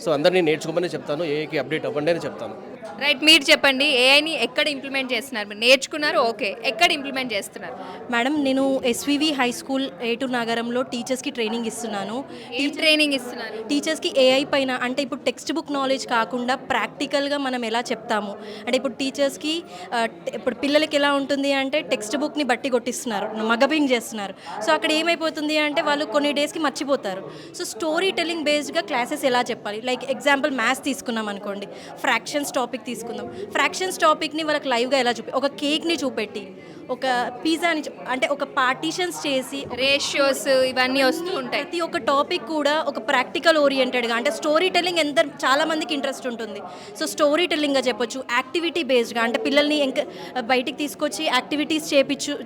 సో అందరినీ నేర్చుకోమని చెప్తాను, ఏఐకి అప్డేట్ అవ్వండి అని చెప్తాను. రైట్, మీరు చెప్పండి ఏఐని ఎక్కడ ఇంప్లిమెంట్ చేస్తున్నారు? మీరు నేర్చుకున్నారు, ఓకే, ఎక్కడ ఇంప్లిమెంట్ చేస్తున్నారు? మేడం నేను ఎస్వివి హై స్కూల్ ఏటూరు నగరంలో టీచర్స్కి ట్రైనింగ్ ఇస్తున్నాను. ఏం ట్రైనింగ్ ఇస్తున్నారు? టీచర్స్కి ఏఐ పైన, అంటే ఇప్పుడు టెక్స్ట్ బుక్ నాలెడ్జ్ కాకుండా ప్రాక్టికల్గా మనం ఎలా చెప్తాము, అంటే ఇప్పుడు టీచర్స్కి ఇప్పుడు పిల్లలకి ఎలా ఉంటుంది అంటే టెక్స్ట్ బుక్ని బట్టి కొట్టిస్తున్నారు, మగబింగ్ చేస్తున్నారు. సో అక్కడ ఏమైపోతుంది అంటే వాళ్ళు కొన్ని డేస్కి మర్చిపోతారు. సో స్టోరీ టెల్లింగ్ బేస్డ్గా క్లాసెస్ ఎలా చెప్పాలి, లైక్ ఎగ్జాంపుల్ మ్యాథ్స్ తీసుకున్నాం అనుకోండి, ఫ్రాక్షన్స్ టాపిక్ తీసుకుందాం. ఫ్రాక్షన్స్ టాపిక్ని వాళ్ళకి లైవ్గా ఎలా ఒక కేక్ని చూపెట్టి, ఒక పిజ్జాని అంటే ఒక పార్టీషన్స్ చేసి, రేషియోస్ ఇవన్నీ వస్తూ ఉంటాయి. ప్రతి ఒక్క టాపిక్ కూడా ఒక ప్రాక్టికల్ ఓరియంటెడ్గా, అంటే స్టోరీ టెల్లింగ్ చాలా మందికి ఇంట్రెస్ట్ ఉంటుంది. సో స్టోరీ టెల్లింగ్గా చెప్పొచ్చు, యాక్టివిటీ బేస్డ్గా, అంటే పిల్లల్ని బయటికి తీసుకొచ్చి యాక్టివిటీస్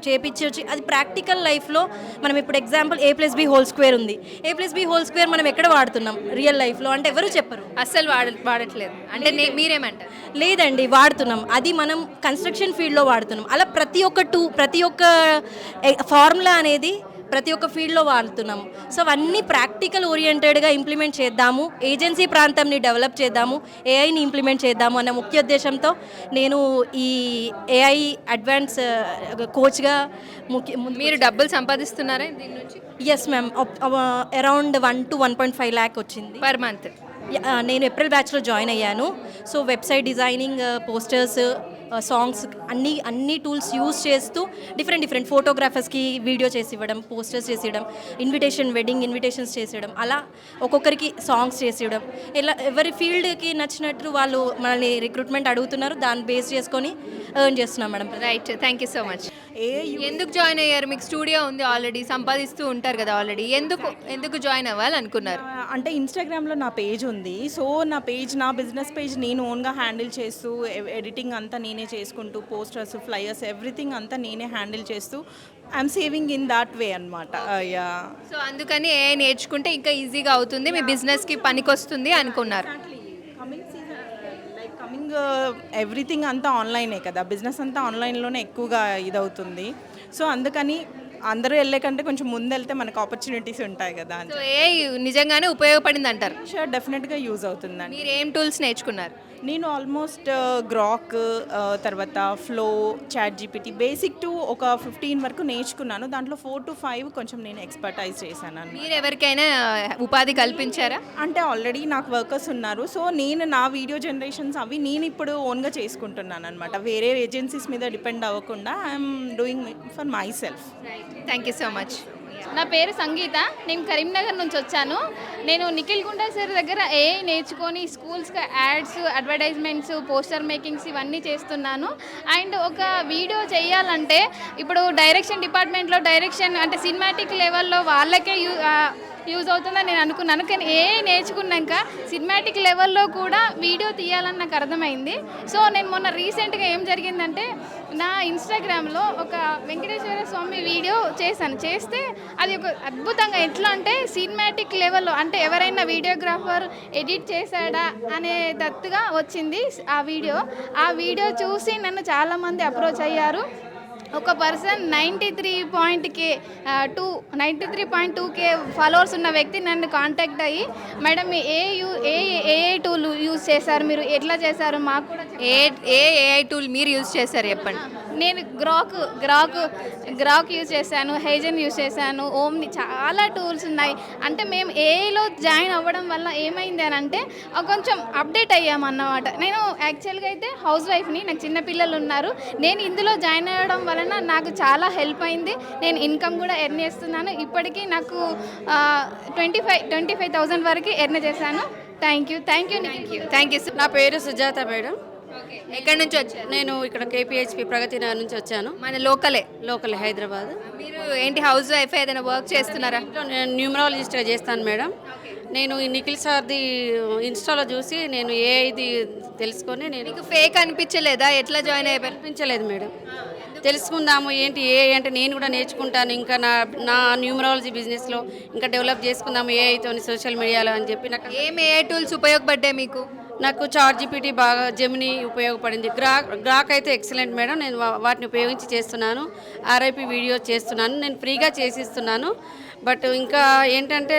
చేపించొచ్చి, అది ప్రాక్టికల్ లైఫ్లో మనం ఇప్పుడు ఎగ్జాంపుల్ A+B² ఉంది. A+B² మనం ఎక్కడ వాడుతున్నాం రియల్ లైఫ్లో అంటే ఎవరు చెప్పరు, అస్సలు వాడట్లేదు. అంటే మీరేమంటారు? లేదండి, వాడుతున్నాం. అది మనం కన్స్ట్రక్షన్ ఫీల్డ్లో వాడుతున్నాం. అలా ప్రతి ఒక్క ఫార్ములా అనేది ప్రతి ఒక్క ఫీల్డ్లో వాడుతున్నాము. సో అవన్నీ ప్రాక్టికల్ ఓరియంటెడ్గా ఇంప్లిమెంట్ చేద్దాము, ఏజెన్సీ ప్రాంతంని డెవలప్ చేద్దాము, ఏఐని ఇంప్లిమెంట్ చేద్దాము అన్న ముఖ్య ఉద్దేశంతో నేను ఈ ఏఐ అడ్వాన్స్ కోచ్గా మీరు డబ్బులు సంపాదిస్తున్నారా దీని నుంచి? Yes ma'am, around 1 to 1.5 lakh వచ్చింది పర్ మంత్. నేను ఏప్రిల్ బ్యాచ్లో జాయిన్ అయ్యాను. So website designing, posters, songs అన్ని టూల్స్ యూస్ చేస్తూ డిఫరెంట్ ఫోటోగ్రాఫర్స్కి వీడియో చేసి ఇవ్వడం, పోస్టర్స్ చేసి ఇవ్వడం, వెడ్డింగ్ ఇన్విటేషన్స్ చేసి ఇవ్వడం, అలా ఒక్కొక్కరికి సాంగ్స్ చేసి ఇవ్వడం, ఇలా ఎవరి ఫీల్డ్కి నచ్చినట్టు వాళ్ళు మనల్ని రిక్రూట్మెంట్ అడుగుతున్నారు, దాన్ని బేస్ చేసుకొని ఎర్న్ చేస్తున్నాం madam. Right, thank you so much. ఎందుకు జాయిన్ అయ్యారు? మీకు స్టూడియో ఉంది ఆల్రెడీ, సంపాదిస్తూ ఉంటారు కదా ఆల్రెడీ, ఎందుకు జాయిన్ అవ్వాలనుకున్నారు? అంటే ఇన్స్టాగ్రామ్లో నా పేజ్ ఉంది. సో నా బిజినెస్ పేజ్ నేను ఓన్గా హ్యాండిల్ చేస్తూ, ఎడిటింగ్ అంతా నేనే చేసుకుంటూ, పోస్టర్స్, ఫ్లయర్స్, ఎవ్రీథింగ్ అంతా నేనే హ్యాండిల్ చేస్తూ I'm saving in that way అనమాట. సో అందుకని ఏ నేర్చుకుంటే ఇంకా ఈజీగా అవుతుంది, మీ బిజినెస్కి పనికొస్తుంది అనుకున్నారు. కమింగ్ ఎవ్రీథింగ్ అంతా ఆన్లైనే కదా, బిజినెస్ అంతా ఆన్లైన్లోనే ఎక్కువగా ఇదవుతుంది. సో అందుకని అందరూ వెళ్ళే కంటే కొంచెం ముందు వెళ్తే మనకు ఆపర్చునిటీస్ ఉంటాయి కదా. సో ఏ నిజంగానే ఉపయోగపడింది అంటారు? షూర్, డెఫినెట్గా యూజ్ అవుతుందండి. మీరు ఏం టూల్స్ నేర్చుకున్నారు? నేను ఆల్మోస్ట్ గ్రాక్, తర్వాత Flow, chat GPT, basic to ఒక 15 వరకు నేర్చుకున్నాను. దాంట్లో 4 to 5 కొంచెం నేను ఎక్స్పర్టైజ్ చేశాను. మీరు ఎవరికైనా ఉపాధి కల్పించారా? అంటే ఆల్రెడీ నాకు వర్కర్స్ ఉన్నారు. సో నేను నా వీడియో జనరేషన్స్ అవి నేను ఇప్పుడు ఓన్గా చేసుకుంటున్నాను అనమాట. వేరే ఏజెన్సీస్ మీద డిపెండ్ అవ్వకుండా I'm doing for my self. Thank you so much. నా పేరు సంగీత, నేను కరీంనగర్ నుంచి వచ్చాను. నేను నిఖిల్ గుండా సార్ దగ్గర ఏఐ నేర్చుకొని స్కూల్స్కి యాడ్స్, అడ్వర్టైజ్మెంట్స్, పోస్టర్ మేకింగ్స్ ఇవన్నీ చేస్తున్నాను. అండ్ ఒక వీడియో చేయాలంటే ఇప్పుడు డైరెక్షన్ డిపార్ట్మెంట్లో డైరెక్షన్ అంటే సినిమాటిక్ లెవెల్లో వాళ్ళకే యూజ్ అవుతుందని నేను అనుకున్నాను. కానీ ఏఐ నేర్చుకున్నాక సినిమాటిక్ లెవెల్లో కూడా వీడియో తీయాలని నాకు అర్థమైంది. సో నేను మొన్న రీసెంట్గా ఏం జరిగిందంటే నా ఇన్స్టాగ్రామ్లో ఒక వెంకటేశ్వర స్వామి వీడియో చేస్తే అది ఒక అద్భుతంగా ఎట్లా అంటే సినిమాటిక్ లెవెల్లో, అంటే ఎవరైనా వీడియోగ్రాఫర్ ఎడిట్ చేశాడా అనేటట్టుగా వచ్చింది ఆ వీడియో చూసి నన్ను చాలామంది అప్రోచ్ అయ్యారు. ఒక పర్సన్ 93.2K ఫాలోవర్స్ ఉన్న వ్యక్తి నన్ను కాంటాక్ట్ అయ్యి, మేడం మీ ఏఐ టూల్ యూజ్ చేశారు, మీరు ఎట్లా చేశారు మాకు కూడా ఏఐ టూల్ మీరు యూజ్ చేశారు చెప్పండి. నేను గ్రాక్ యూజ్ చేశాను, హైజన్ యూజ్ చేశాను, ఓమ్ని, చాలా టూల్స్ ఉన్నాయి. అంటే మేము ఏఐలో జాయిన్ అవ్వడం వల్ల ఏమైంది అని అంటే కొంచెం అప్డేట్ అయ్యామన్నమాట. నేను యాక్చువల్గా అయితే హౌస్ వైఫ్ని, నాకు చిన్నపిల్లలు ఉన్నారు. నేను ఇందులో జాయిన్ అవ్వడం వలన నాకు చాలా హెల్ప్ అయింది. నేను ఇన్కమ్ కూడా ఎర్న్ చేస్తున్నాను. ఇప్పటికీ నాకు 25,000 వరకు ఎర్న్ చేశాను. Thank you. నా పేరు సుజాత మేడం. ఎక్కడి నుంచి వచ్చారు? నేను ఇక్కడ KPHP ప్రగతి నగర్ నుంచి వచ్చాను. మన లోకలే హైదరాబాద్. మీరు ఏంటి హౌస్ వైఫ్, ఏదైనా వర్క్ చేస్తున్నారా? నేను న్యూమరాలజిస్ట్గా చేస్తాను మేడం. నేను ఈ నిఖిల్ సార్ది ఇన్స్టాలో చూసి నేను ఏఐది తెలుసుకొని, నేను మీకు ఫేక్ అనిపించలేదా? ఎట్లా జాయిన్ అనిపించలేదు మేడం. తెలుసుకుందాము ఏంటి ఏఐ అంటే, నేను కూడా నేర్చుకుంటాను, ఇంకా నా న్యూమరాలజీ బిజినెస్లో ఇంకా డెవలప్ చేసుకుందాము ఏఐతో సోషల్ మీడియాలో అని చెప్పి. నాకు ఏం ఏఐ టూల్స్ ఉపయోగపడ్డాయి మీకు? నాకు చాట్ జీపీటీ బాగా, జెమినీ ఉపయోగపడింది. గ్రాక్ అయితే ఎక్సలెంట్ మేడం. నేను వాటిని ఉపయోగించి చేస్తున్నాను. RIP వీడియో చేస్తున్నాను, నేను ఫ్రీగా చేసిస్తున్నాను. బట్ ఇంకా ఏంటంటే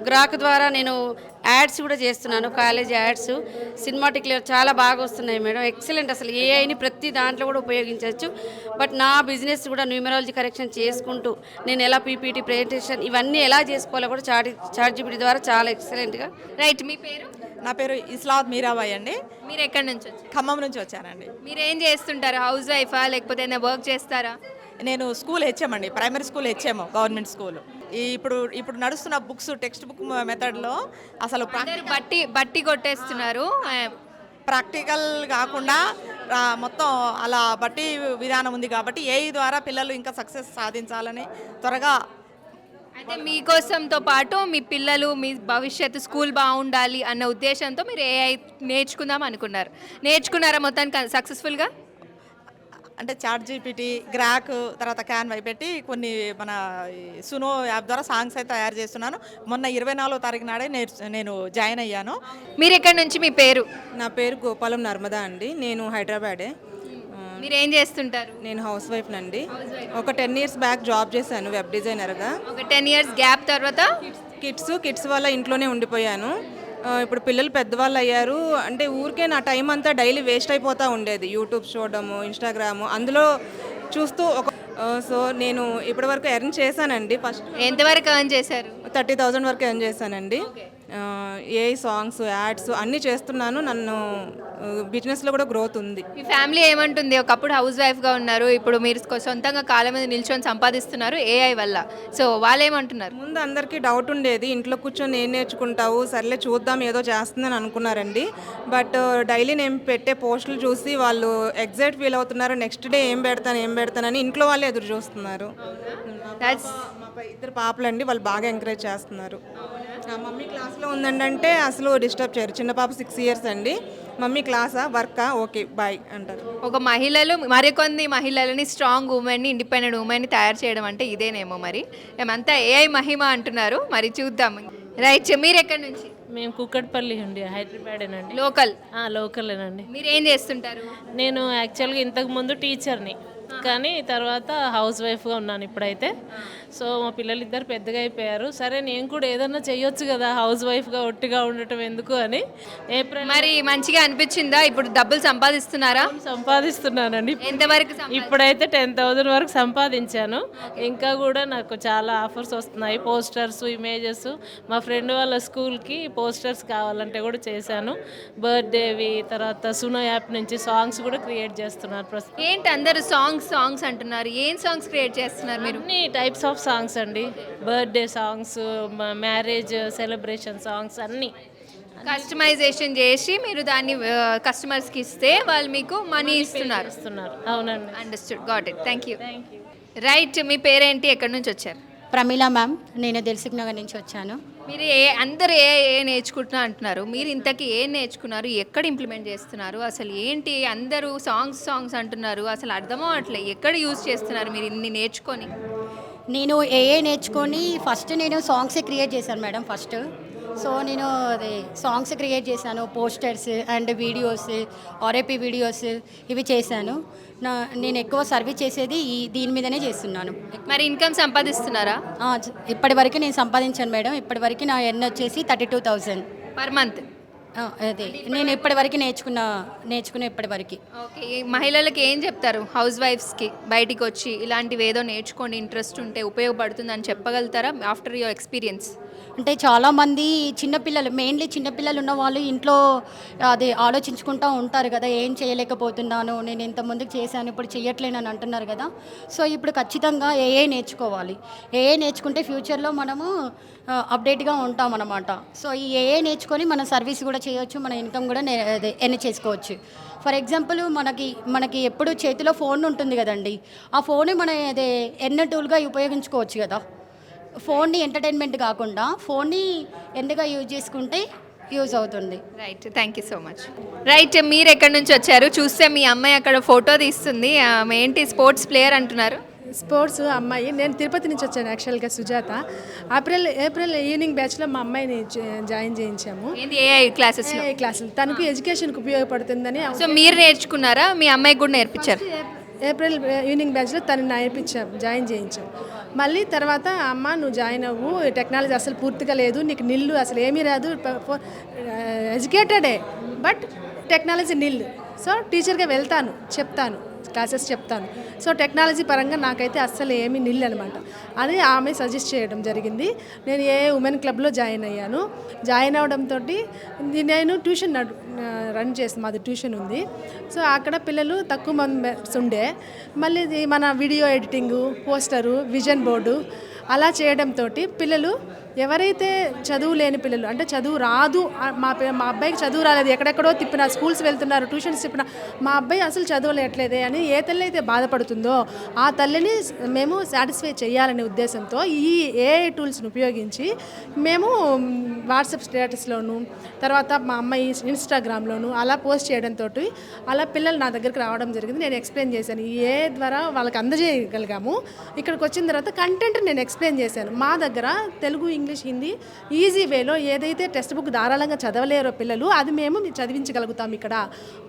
గ్రాక్ ద్వారా నేను యాడ్స్ కూడా చేస్తున్నాను, కాలేజ్ యాడ్స్, సినిమాటిక్లో చాలా బాగా వస్తున్నాయి మేడం. ఎక్సలెంట్. అసలు ఏఐని ప్రతి దాంట్లో కూడా ఉపయోగించవచ్చు. బట్ నా బిజినెస్ కూడా న్యూమరాలజీ కరెక్షన్ చేసుకుంటూ నేను ఎలా పీపీటీ ప్రెజెంటేషన్ ఇవన్నీ ఎలా చేసుకోవాలో కూడా చాట్ జీపీటీ ద్వారా చాలా ఎక్సలెంట్గా. రైట్, మీ పేరు? నా పేరు ఇస్లాద్ మీరాబాయ్ అండి. మీరు ఎక్కడి నుంచి వచ్చారు? ఖమ్మం నుంచి వచ్చానండి. మీరు ఏం చేస్తుంటారు? హౌస్ వైఫా లేకపోతే ఏదైనా వర్క్ చేస్తారా? నేను స్కూల్ హెచ్ఎం అండి, primary school HM, government school. ఇప్పుడు నడుస్తున్న బుక్స్ టెక్స్ట్ బుక్ మెథడ్లో అసలు బట్టి కొట్టేస్తున్నారు. ప్రాక్టికల్ కాకుండా మొత్తం అలా బట్టి విధానం ఉంది కాబట్టి ఏఐ ద్వారా పిల్లలు ఇంకా సక్సెస్ సాధించాలని త్వరగా. అయితే మీకోసంతో పాటు మీ పిల్లలు, మీ భవిష్యత్తు స్కూల్ బాగుండాలి అన్న ఉద్దేశంతో మీరు ఏఐ నేర్చుకుందాం అనుకున్నారు. నేర్చుకున్నారా మొత్తానికి సక్సెస్ఫుల్గా? అంటే చాట్ జీపీటీ, గ్రాక్, తర్వాత క్యాన్వై పెట్టి కొన్ని మన సునో యాప్ ద్వారా సాంగ్స్ అయితే తయారు చేస్తున్నాను. మొన్న 24వ తారీఖు నాడే నేను జాయిన్ అయ్యాను. మీరు ఎక్కడి నుంచి? మీ పేరు? నా పేరు గోపాలం నర్మదా అండి. నేను హైదరాబాదే. మీరు ఏం చేస్తుంటారు? నేను హౌస్ వైఫ్ నండి. ఒక 10 years బ్యాక్ జాబ్ చేశాను వెబ్ డిజైనర్గా. ఒక 10 years గ్యాప్ తర్వాత కిడ్స్ వల్ల ఇంట్లోనే ఉండిపోయాను. ఇప్పుడు పిల్లలు పెద్దవాళ్ళు అయ్యారు. అంటే ఊరికే నా టైం అంతా డైలీ వేస్ట్ అయిపోతూ ఉండేది. యూట్యూబ్ చూడడము, ఇన్స్టాగ్రాము, అందులో చూస్తూ సో నేను ఇప్పటివరకు ఎర్న్ చేశానండి. ఫస్ట్ ఎంతవరకు ఎర్న్ చేశారు? 30,000 వరకు ఎర్న్ చేశానండి. ఏఐ సాంగ్స్, యాడ్స్ అన్నీ చేస్తున్నాను. నన్ను బిజినెస్లో కూడా గ్రోత్ ఉంది. మీ ఫ్యామిలీ ఏమంటుంది? ఒకప్పుడు హౌస్ వైఫ్గా ఉన్నారు, ఇప్పుడు మీరు సొంతంగా కాళ్ళ మీద నిల్చొని సంపాదిస్తున్నారు ఏఐ వల్ల. సో వాళ్ళు ఏమంటున్నారు? ముందు అందరికీ డౌట్ ఉండేది, ఇంట్లో కూర్చొని ఏం నేర్చుకుంటావు, సర్లే చూద్దాం ఏదో చేస్తుందని అనుకున్నారండి. బట్ డైలీ నేను పెట్టే పోస్టులు చూసి వాళ్ళు ఎగ్జైట్ ఫీల్ అవుతున్నారు. నెక్స్ట్ డే ఏం పెడతానని ఇంట్లో వాళ్ళే ఎదురు చూస్తున్నారు. మా 2 పాపలండి, వాళ్ళు బాగా ఎంకరేజ్ చేస్తున్నారు. మమ్మీ క్లాస్లో ఉందంటే అసలు డిస్టర్బ్ చేయరు. చిన్న పాప 6 years అండి. మమ్మీ క్లాసా, వర్కా, ఓకే బాయ్ అంటారు. ఒక మరికొన్ని మహిళలని, స్ట్రాంగ్ ఉమెన్ని, ఇండిపెండెంట్ ఉమెన్ని తయారు చేయడం అంటే ఇదేనేమో. మరి మేమంతా ఏఐ మహిమ అంటున్నారు, మరి చూద్దాం. రైట్, మీరు ఎక్కడి నుంచి? మేము కుక్కట్పల్లి ఉండి హైదరాబాదేనండి. లోకలేనండి. మీరు ఏం చేస్తుంటారు? నేను యాక్చువల్గా ఇంతకుముందు టీచర్ని, కానీ తర్వాత హౌస్ వైఫ్గా ఉన్నాను ఇప్పుడైతే. సో మా పిల్లలు ఇద్దరు పెద్దగా అయిపోయారు. సరే నేను కూడా ఏదన్నా చేయొచ్చు కదా, హౌస్ వైఫ్గా ఒట్టిగా ఉండటం ఎందుకు అని. ఏప్రిల్ మరి మంచిగా అనిపించిందా? ఇప్పుడు డబ్బులు సంపాదిస్తున్నారా? సంపాదిస్తున్నానండి. ఎంతవరకు? ఇప్పుడైతే 10,000 వరకు సంపాదించాను. ఇంకా కూడా నాకు చాలా ఆఫర్స్ వస్తున్నాయి. పోస్టర్స్, ఇమేజెస్, మా ఫ్రెండ్ వాళ్ళ స్కూల్కి పోస్టర్స్ కావాలంటే కూడా చేశాను. బర్త్డేవి, తర్వాత సునో యాప్ నుంచి సాంగ్స్ కూడా క్రియేట్ చేస్తున్నారు ప్రస్తుతం. ఏంటి అందరూ సాంగ్స్ అంటున్నారు? ఏం సాంగ్స్ క్రియేట్ చేస్తున్నారు మీరు? అన్ని టైప్స్ ఆఫ్ సాంగ్స్ అండి. Birthday songs, marriage celebration songs అన్నీ కస్టమైజేషన్ చేసి మీరు దాన్ని కస్టమర్స్కి ఇస్తే వాళ్ళు మీకు మనీ ఇస్తున్నారు. అవునండి. Understood, got it, thank you. Right, మీ పేరేంటి? ఎక్కడి నుంచి వచ్చారు? ప్రమీల మ్యామ్. నేను దిల్సుఖ్ నగర్ నుంచి వచ్చాను. మీరు అందరు ఏ నేర్చుకుంటున్నా అంటున్నారు, మీరు ఇంతకీ ఏం నేర్చుకున్నారు, ఎక్కడ ఇంప్లిమెంట్ చేస్తున్నారు, అసలు ఏంటి? అందరూ సాంగ్స్ అంటున్నారు, అసలు అర్థమో అట్లే ఎక్కడ యూజ్ చేస్తున్నారు మీరు ఇన్ని నేర్చుకొని? నేను ఏఏ నేర్చుకొని ఫస్ట్ నేను సాంగ్సే క్రియేట్ చేశాను మేడం. సో నేను సాంగ్స్ క్రియేట్ చేశాను, posters and videos, RIP videos ఇవి చేశాను. నేను ఎక్కువ సర్వీస్ చేసేది దీని మీదనే చేస్తున్నాను. మరి ఇన్కమ్ సంపాదిస్తున్నారా? ఇప్పటి వరకు నేను సంపాదించాను మేడం. ఇప్పటి వరకు నా ఎర్న్ వచ్చేసి 32,000 పర్ మంత్. అదే నేను ఇప్పటి వరకు నేర్చుకున్న ఇప్పటి వరకు. ఓకే, మహిళలకు ఏం చెప్తారు? హౌస్ వైఫ్స్కి బయటికి వచ్చి ఇలాంటివి ఏదో నేర్చుకోండి, ఇంట్రెస్ట్ ఉంటే ఉపయోగపడుతుంది అని చెప్పగలుగుతారా ఆఫ్టర్ యువర్ ఎక్స్పీరియన్స్? అంటే చాలామంది మెయిన్లీ చిన్నపిల్లలు ఉన్న వాళ్ళు ఇంట్లో అది ఆలోచించుకుంటూ ఉంటారు కదా, ఏం చేయలేకపోతున్నాను, నేను ఇంత ముందుకు చేశాను ఇప్పుడు చేయట్లేను అని అంటున్నారు కదా. సో ఇప్పుడు ఖచ్చితంగా ఏఏ నేర్చుకోవాలి. ఏఏ నేర్చుకుంటే ఫ్యూచర్లో మనము అప్డేట్గా ఉంటాం అన్నమాట. సో ఈ ఏఏ నేర్చుకొని మన సర్వీస్ కూడా చేయొచ్చు, మన ఇన్కమ్ కూడా ఎర్న్ చేసుకోవచ్చు. ఫర్ ఎగ్జాంపుల్ మనకి ఎప్పుడు చేతిలో ఫోన్ ఉంటుంది కదండి, ఆ ఫోన్ మన ఎర్న్ టూల్గా ఉపయోగించుకోవచ్చు కదా. ఫోన్ని ఎంటర్టైన్మెంట్ కాకుండా ఫోన్ని ఎందుగా యూజ్ చేసుకుంటే యూజ్ అవుతుంది. Right, thank you so much. Right, మీరు ఎక్కడి నుంచి వచ్చారు? చూస్తే మీ అమ్మాయి అక్కడ ఫోటో తీస్తుంది. ఏంటి స్పోర్ట్స్ ప్లేయర్ అంటున్నారు? స్పోర్ట్స్ అమ్మాయి. నేను తిరుపతి నుంచి వచ్చాను యాక్చువల్గా, సుజాత. ఏప్రిల్ ఈవినింగ్ బ్యాచ్లో మా అమ్మాయిని జాయిన్ చేయించాము. AI classes. తనకు ఎడ్యుకేషన్కి ఉపయోగపడుతుందని. సో మీరు నేర్చుకున్నారా? మీ అమ్మాయికి కూడా నేర్పించారు? ఏప్రిల్ ఈవినింగ్ బ్యాచ్లో తను నేర్పించాం, జాయిన్ చేయించాం. మళ్ళీ తర్వాత అమ్మ నువ్వు జాయిన్ అవ్వు, టెక్నాలజీ అసలు పూర్తిగా లేదు, నీకు నిల్లు అసలు ఏమీ రాదు, ఎడ్యుకేటెడే బట్ టెక్నాలజీ నిల్లు. సో టీచర్గా వెళ్తాను, చెప్తాను, క్లాసెస్ చెప్తాను. సో టెక్నాలజీ పరంగా నాకైతే అస్సలు ఏమీ నిల్ అనమాట. అది ఆమె సజెస్ట్ చేయడం జరిగింది. నేను ఉమెన్ క్లబ్లో జాయిన్ అయ్యాను. జాయిన్ అవడంతో నేను ట్యూషన్ రన్ చేస్తాను, మాది ట్యూషన్ ఉంది. సో అక్కడ పిల్లలు తక్కువ మెంబర్స్ ఉండే, మళ్ళీ మన video editing, poster, vision board అలా చేయడంతో పిల్లలు ఎవరైతే చదువు లేని పిల్లలు, అంటే చదువు రాదు, మా అబ్బాయికి చదువు రాలేదు, ఎక్కడెక్కడో తిప్పిన, స్కూల్స్ వెళ్తున్నారు, ట్యూషన్స్ తిప్పిన, మా అబ్బాయి అసలు చదవలేట్లేదే అని ఏ తల్లి అయితే బాధపడుతుందో ఆ తల్లిని మేము సాటిస్ఫై చేయాలనే ఉద్దేశంతో ఈ ఏఐ టూల్స్ని ఉపయోగించి మేము వాట్సాప్ స్టేటస్లోను, తర్వాత మా అమ్మాయి ఇన్స్టాగ్రామ్లోను అలా పోస్ట్ చేయడంతో అలా పిల్లలు నా దగ్గరికి రావడం జరిగింది. నేను ఎక్స్ప్లెయిన్ చేశాను, ఈ ఏఐ ద్వారా వాళ్ళకి అందజేయగలిగాము. ఇక్కడికి వచ్చిన తర్వాత కంటెంట్ నేను ఎక్స్ప్లెయిన్ చేశాను. మా దగ్గర తెలుగు, ఇంగ్లీష్, హిందీ ఈజీ వేలో ఏదైతే టెక్స్ట్ బుక్ ధారాళంగా చదవలేరో పిల్లలు అది మేము చదివించగలుగుతాం. ఇక్కడ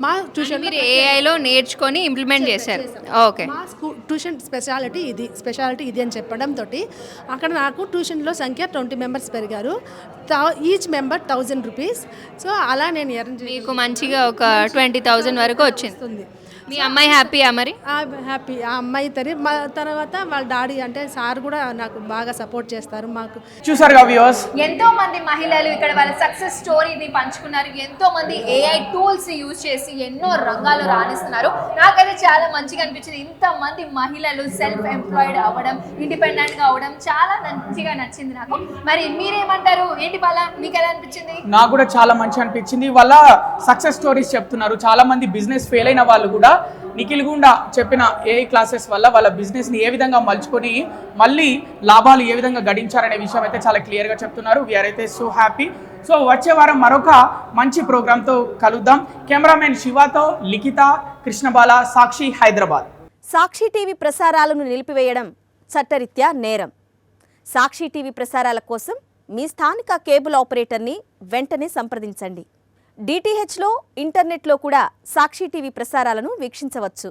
మా ట్యూషన్ ఏఐలో నేర్చుకొని ఇంప్లిమెంట్ చేశారు. ఓకే, మా ట్యూషన్ స్పెషాలిటీ ఇది అని చెప్పడంతో అక్కడ నాకు ట్యూషన్లో సంఖ్య 20 మెంబర్స్ పెరిగారు. Each member 1000 rupees. సో అలా నేను మీకు మంచిగా ఒక 20,000 వరకు వచ్చింది. మీ అమ్మాయి హ్యాపీయా మరి? హ్యాపీ. ఆ అమ్మాయి తర్వాత వాళ్ళ డాడీ అంటే సార్ కూడా నాకు బాగా సపోర్ట్ చేస్తారు. మాకు చూసారుగా వ్యూవర్స్, ఎంతో మంది మహిళలు ఇక్కడ వాళ్ళ సక్సెస్ స్టోరీని పంచుకున్నారు. ఎంతో మంది ఏఐ టూల్స్ యూజ్ చేసి ఎన్నో రంగాలు రాణిస్తున్నారు. నాకైతే చాలా మంచిగా అనిపించింది. ఇంతమంది మహిళలు సెల్ఫ్ ఎంప్లాయిడ్ అవ్వడం, ఇండిపెండెంట్గా అవ్వడం చాలా మంచిగా నచ్చింది నాకు. మరి మీరేమంటారు? ఏంటి బాల, మీకు ఎలా అనిపించింది? నాకు కూడా చాలా మంచి అనిపించింది. వాళ్ళ సక్సెస్ స్టోరీస్ చెప్తున్నారు. చాలా మంది బిజినెస్ ఫెయిల్ అయిన వాళ్ళు కూడా నిఖిల్ గుండా చెప్పిన ఏఐ క్లాసెస్ వల్ల వాళ్ళ బిజినెస్ని ఏ విధంగా మలుచుకొని మళ్ళీ లాభాలు ఏ విధంగా గడించారనే విషయం అయితే చాలా క్లియర్గా చెప్తున్నారు. వీఆర్ అయితే సో హ్యాపీ. సో వచ్చే వారం మరొక మంచి ప్రోగ్రామ్తో కలుద్దాం. కెమెరామెన్ శివాతో లిఖిత, కృష్ణబాల, సాక్షి, హైదరాబాద్. సాక్షి టీవీ ప్రసారాలను నిలిపివేయడం చట్టరీత్యా నేరం. సాక్షి టీవీ ప్రసారాల కోసం మీ స్థానిక కేబుల్ ఆపరేటర్ని వెంటనే సంప్రదించండి. డిటిహెచ్లో, ఇంటర్నెట్లో కూడా సాక్షి టీవీ ప్రసారాలను వీక్షించవచ్చు.